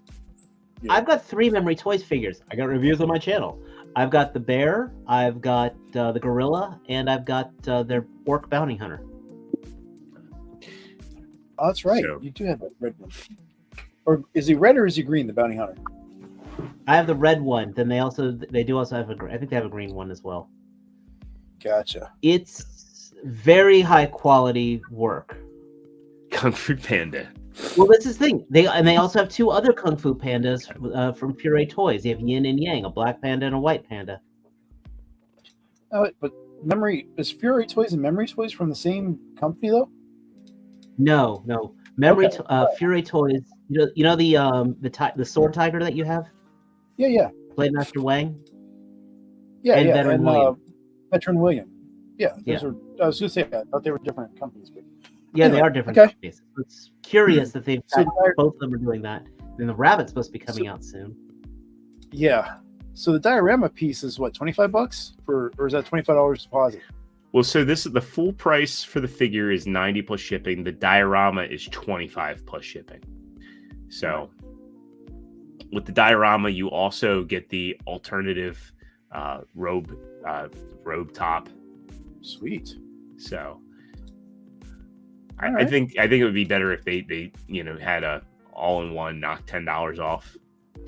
I've got 3 Memory Toys figures. I got reviews on my channel. I've got the bear, I've got the gorilla, and I've got their orc bounty hunter. oh, that's right. So- You do have that red one. Or is he red or is he green? The bounty hunter. I have the red one. Then they do also have I think they have a green one as well. Gotcha. It's very high quality work. Kung Fu Panda. Well, that's the thing. They also have 2 other Kung Fu pandas from Puree Toys. They have Yin and Yang, a black panda and a white panda. Oh, but is Fury Toys and Memory Toys from the same company though? No. Puree Toys. You know the sword tiger that you have, Yeah. Playmaster Wang. Yeah, And yeah. Veteran William. Veteran William. Yeah, Yeah. those are. I was gonna say I thought they were different companies, but Yeah, they Anyway, are different okay. companies. It's curious that So both of them are doing that. And the rabbit's supposed to be coming out soon. yeah. So the diorama piece is what, $25 or is that $25 deposit? Well, so this is the full price for the figure is 90 plus shipping. The diorama is 25 plus shipping. So with the diorama, you also get the alternative robe top. Sweet. So All I right. think it would be better if they had a all-in-one, knock $10 off.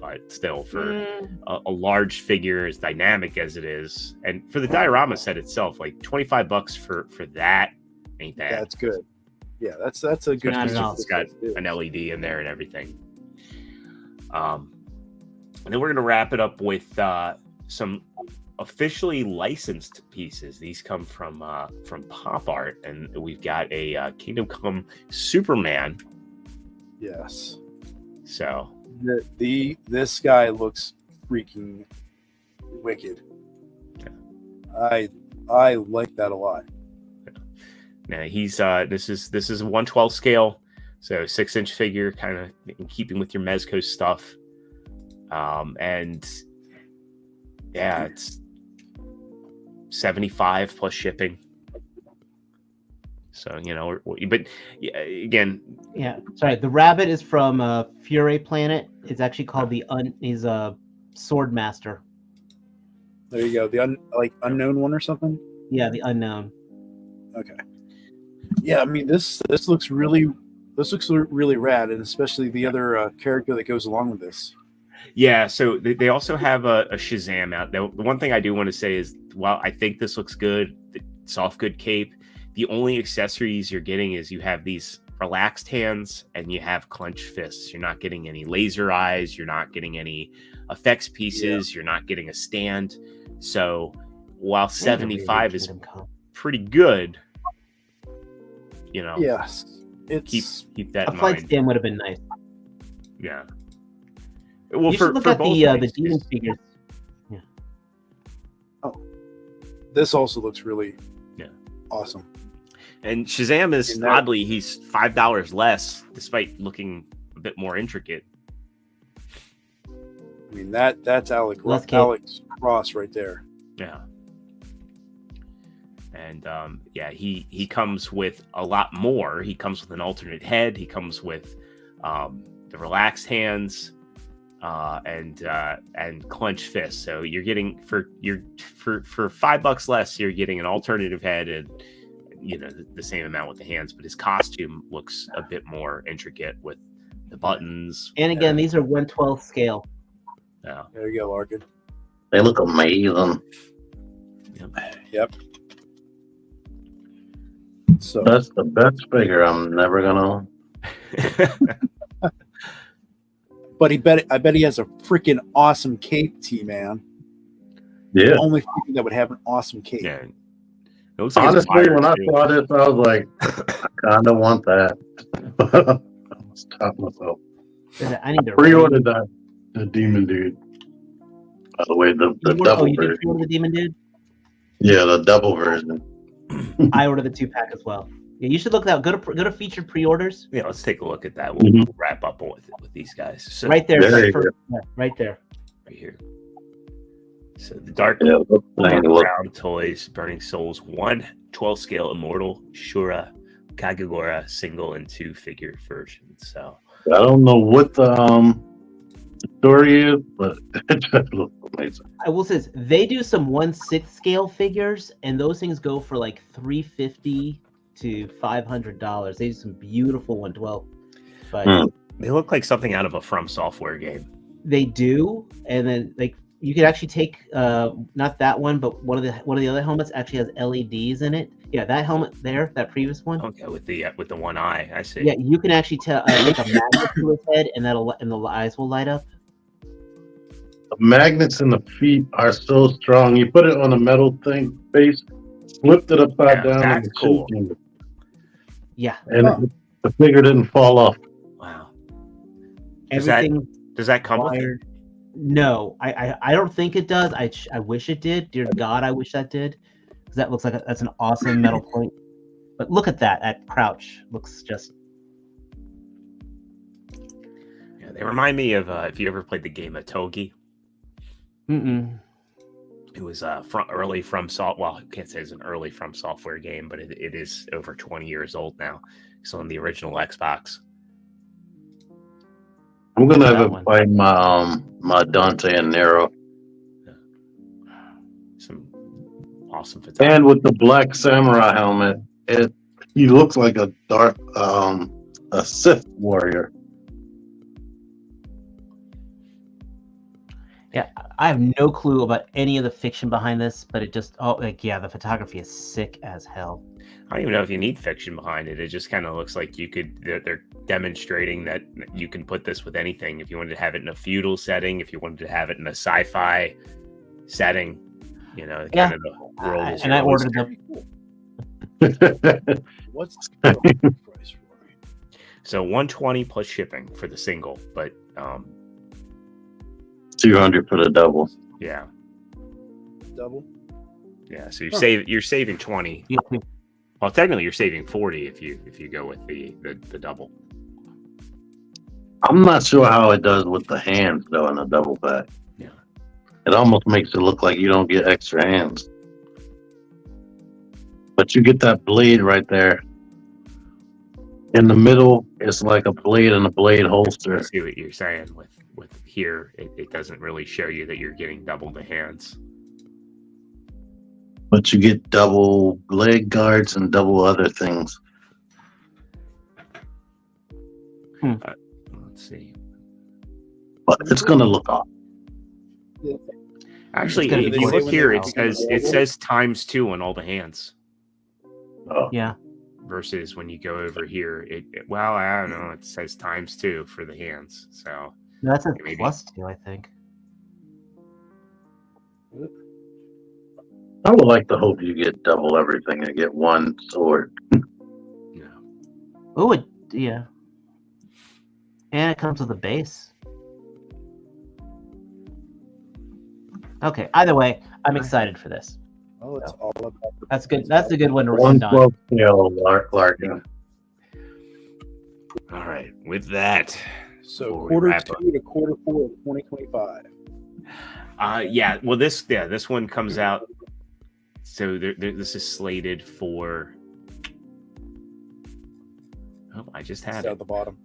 But still, for a large figure as dynamic as it is, and for the diorama set itself, like $25 for that ain't bad. That's good. Yeah, that's a good. Not piece at of all. It's got business. an LED in there and everything. And then we're gonna wrap it up with some officially licensed pieces. These come from Pop Art, and we've got a Kingdom Come Superman. Yes. So This guy looks freaking wicked. I like that a lot. now he's this is a 1/12 scale, so 6-inch figure, kind of in keeping with your Mezco stuff. And yeah, it's 75 plus shipping. So, but yeah, again, Yeah, sorry. The rabbit is from Fury Planet. It's actually called he's a sword master. There you go. The unknown one or something. Yeah, the unknown. Okay. Yeah, I mean this looks really rad, and especially the other character that goes along with this. yeah. So they also have a Shazam out. The one thing I do want to say is, while I think this looks good, the soft good cape, the only accessories you're getting is you have these relaxed hands and you have clenched fists. You're not getting any laser eyes. You're not getting any effects pieces. You're not getting a stand. So while 75 is pretty good, Yes, it's keep that A in flight mind. stand would have been nice. Yeah. Well, You for should look for at both the things, demon figures. this also looks really Yeah. awesome. and Shazam is And that- oddly he's $5 less, despite looking a bit more intricate. I mean that's Alex Less cape. Alex Ross right there. Yeah. And he comes with a lot more. He comes with an alternate head. He comes with the relaxed hands and clenched fists. So you're getting for $5 less, you're getting an alternative head and the same amount with the hands. But his costume looks a bit more intricate with the buttons. And again, these are 1/12 scale. Yeah. There you go, Larkin. They look amazing. Yep. So That's the best figure I'm never gonna. but I bet he has a freaking awesome cape, T-Man. Yeah. The only figure that would have an awesome cape. Yeah. It looks like it's Honestly, when I wired, too. saw this, I was like, I kind of want that. stop myself. I need to Pre-ordered that the Demon Dude. By the way, the double you did version. order the Demon Dude? Yeah, the double version. I ordered the 2-pack as well. Yeah, you should look that. Go to featured pre-orders. Yeah, let's take a look at that. We'll wrap up with these guys. So Right there, There you right there. right here. So the Dark Yeah, Brown Toys, Burning Souls 1, 12 scale Immortal, Shura, Kagegora, single and 2 figure versions. So I don't know what the story is, but it just looks amazing. I will say this, they do some 1/6 scale figures, and those things go for like $350 to $500. They do some beautiful 112, but they look like something out of a From Software game. they do. And then like you could actually take not that one, but one of the other helmets actually has LEDs in it. Yeah, that helmet there, that previous one. Okay, with the one eye, I see. Yeah, you can actually tell like a magnet to his head, and the eyes will light up. The magnets in the feet are so strong. You put it on a metal thing base, flipped it upside down, and that's cool. Yeah, And the figure didn't fall off. Wow. everything. Does that come with it? wired. No, I don't think it does. I wish it did. Dear God, I wish that did. Because that looks like that's an awesome metal point. But look at that. That crouch looks just. Yeah, they remind me of if you ever played the game of Togi. Mm-mm. It was early From Software. Well, I can't say it's an early From Software game, but it is over 20 years old now. It's on the original Xbox. I'm gonna have That it one. fight my Dante and Nero. Some awesome photography. And with the black samurai helmet, he looks like a dark a Sith warrior. Yeah, I have no clue about any of the fiction behind this, but it just the photography is sick as hell. I don't even know if you need fiction behind it. It just kind of looks like they're demonstrating that you can put this with anything. If you wanted to have it in a feudal setting, if you wanted to have it in a sci-fi setting, kind of the world is And I your ordered oyster. them. What's the price for it? So 120 plus shipping for the single, but 200 for the double. yeah. Double? Yeah, so you're saving 20. Yeah. Well, technically you're saving 40 if you go with the double. I'm not sure how it does with the hands though in a double pack. Yeah. It almost makes it look like you don't get extra hands. But you get that blade right there. In the middle, it's like a blade and a blade holster. I see what you're saying with here. It doesn't really show you that you're getting double the hands. But you get double leg guards and double other things. Let's see. But it's gonna look off. Actually, It's gonna if be you more look here, it difficult. says ×2 on all the hands. Oh. Yeah. Versus when you go over here, well, I don't know. It says ×2 for the hands. So No, that's a Maybe. +2, I think. I would like to hope you get double everything and get one sword. no. Oh, yeah. And it comes with a base. Okay. Either way, I'm excited for this. Oh, it's all about the That's good. That's a good one to end on. 112 scale Larkin. All right. With that, So Before we quarter wrap up. 2 to quarter 4 of 2025. yeah. Well, this one comes out. So this is slated for. Oh, I just had It's it. at the bottom.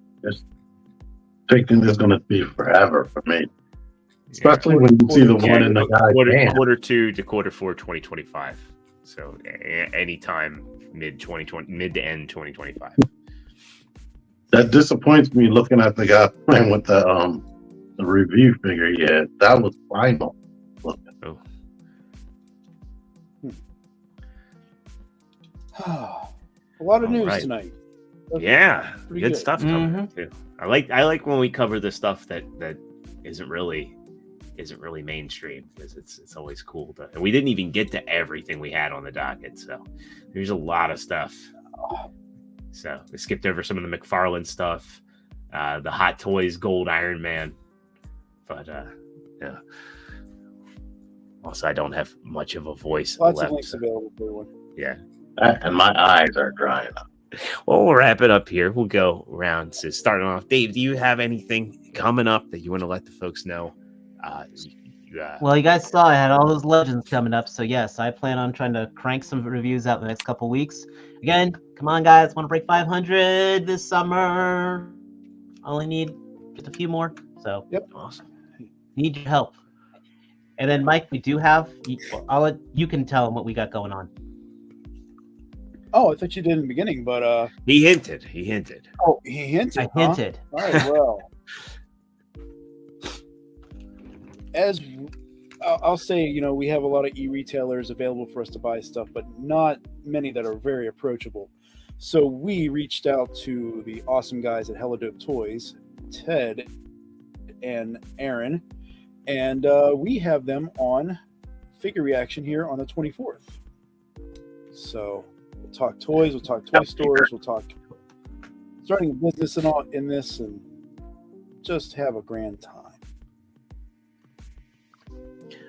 Thinking this is gonna be forever for me. Especially when you see the Yeah, one in the guy's hand. quarter 2 to quarter 4, 2025. So anytime mid to end 2025. That disappoints me looking at the guy playing with the review figure he had. That was final. Oh, A lot of All news right. tonight. yeah, Pretty good good. stuff coming too. I like when we cover the stuff that isn't really mainstream, because it's always cool to. And we didn't even get to everything we had on the docket, so there's a lot of stuff. So we skipped over some of the McFarlane stuff. the Hot Toys Gold Iron Man. But yeah. Also, I don't have much of a voice Lots left. of links available for everyone. Yeah. And my eyes are drying up. Well, we'll wrap it up here. We'll go around. So starting off, Dave, do you have anything coming up that you want to let the folks know? Well, you guys saw I had all those legends coming up, so yes, I plan on trying to crank some reviews out in the next couple weeks. Again, come on, guys, want to break 500 this summer? Only need just a few more, so Awesome. need your help. And then, Mike, we do have. I'll let you can tell them what we got going on. Oh, I thought you did in the beginning, but He hinted. oh, he hinted. I hinted. All right, well, as I'll say, we have a lot of e-retailers available for us to buy stuff, but not many that are very approachable. So we reached out to the awesome guys at Hello Dope Toys, Ted and Aaron, and we have them on Figure Reaction here on the 24th. So we'll talk toys, we'll talk toy stores, we'll talk starting a business and all in this, and just have a grand time.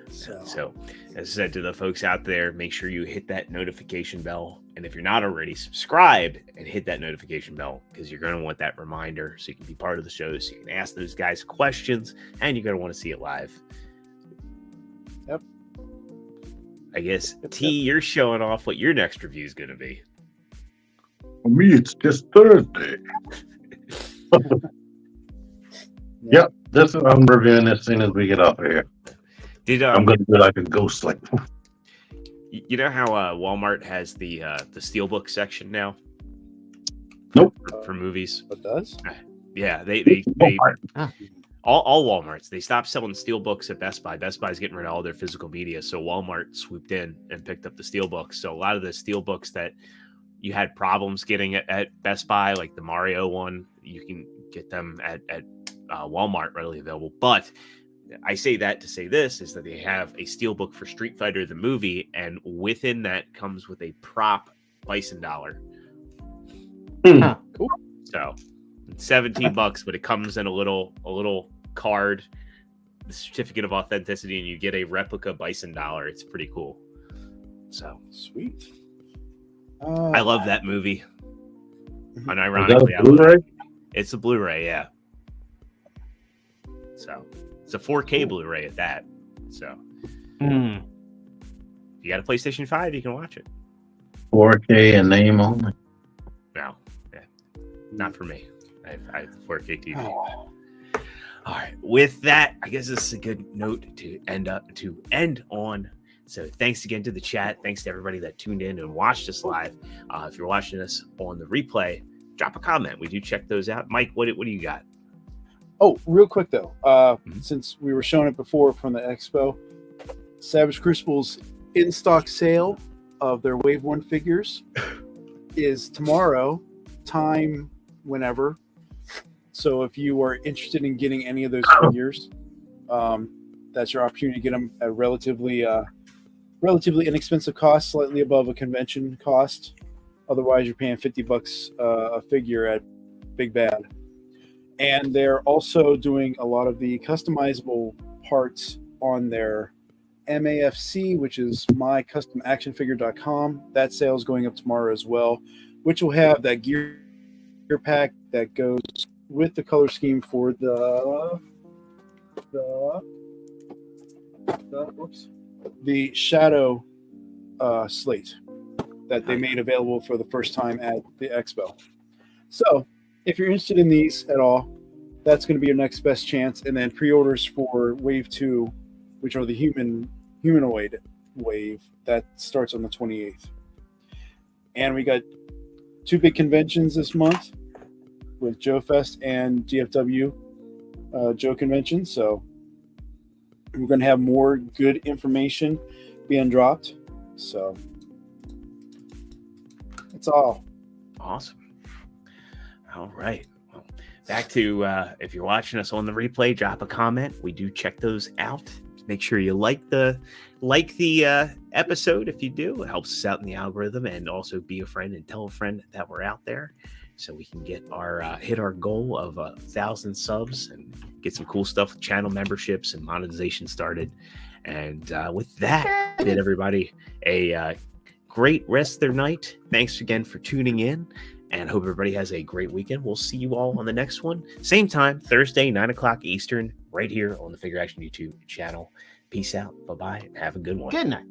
So, as I said to the folks out there, make sure you hit that notification bell. And if you're not already, subscribe and hit that notification bell, because you're going to want that reminder so you can be part of the show, so you can ask those guys questions, and you're going to want to see it live. Yep. I guess, T, you're showing off what your next review is going to be. For me, it's just Thursday. Yep, this I'm reviewing as soon as we get off here. I'm going to be like a ghost, like. You know how Walmart has the steelbook section now? Nope. For movies. It does? Yeah, they all Walmarts, they stopped selling steelbooks at Best Buy. Best Buy's getting rid of all their physical media, so Walmart swooped in and picked up the steelbooks. So a lot of the steelbooks that you had problems getting at Best Buy, like the Mario one, you can get them at Walmart readily available. But I say that to say this, is that they have a steelbook for Street Fighter the movie, and within that comes with a prop bison dollar. Cool. So it's $17, but it comes in a little card, the certificate of authenticity, and you get a replica bison dollar. It's pretty cool. So Sweet. I love that movie. Is Unironically, that a Blu-ray? It's a Blu-ray, yeah. So it's a 4K Blu-ray at that. So if you got a PlayStation 5, you can watch it. 4K and name only. No, not for me. I have 4K TV. Oh. All right. With that, I guess this is a good note to end on. So thanks again to the chat. Thanks to everybody that tuned in and watched us live. If you're watching us on the replay, drop a comment. We do check those out. Mike, what do you got? Oh, real quick though, since we were showing it before from the expo, Savage Crucible's in-stock sale of their Wave 1 figures is tomorrow, time whenever. So if you are interested in getting any of those figures, that's your opportunity to get them at relatively inexpensive cost, slightly above a convention cost. Otherwise, you're paying $50 a figure at Big Bad. And they're also doing a lot of the customizable parts on their MAFC, which is mycustomactionfigure.com. That sale is going up tomorrow as well, which will have that gear pack that goes with the color scheme for the shadow slate that they made available for the first time at the expo. So if you're interested in these at all, that's going to be your next best chance. And then pre-orders for Wave 2, which are the humanoid wave, that starts on the 28th. And we got 2 big conventions this month with Joe Fest and DFW Joe Convention. So we're going to have more good information being dropped. So that's all. Awesome. All right. Well, back to if you're watching us on the replay, drop a comment. We do check those out. Make sure you like the episode. If you do, it helps us out in the algorithm, and also be a friend and tell a friend that we're out there. so we can get our hit our goal of 1,000 subs and get some cool stuff with channel memberships and monetization started. And with that, bid everybody a great rest of their night. Thanks again for tuning in, and hope everybody has a great weekend. We'll see you all on the next one. Same time, Thursday, 9 o'clock Eastern, right here on the Figure Action YouTube channel. Peace out. Bye-bye. Have a good one. Good night.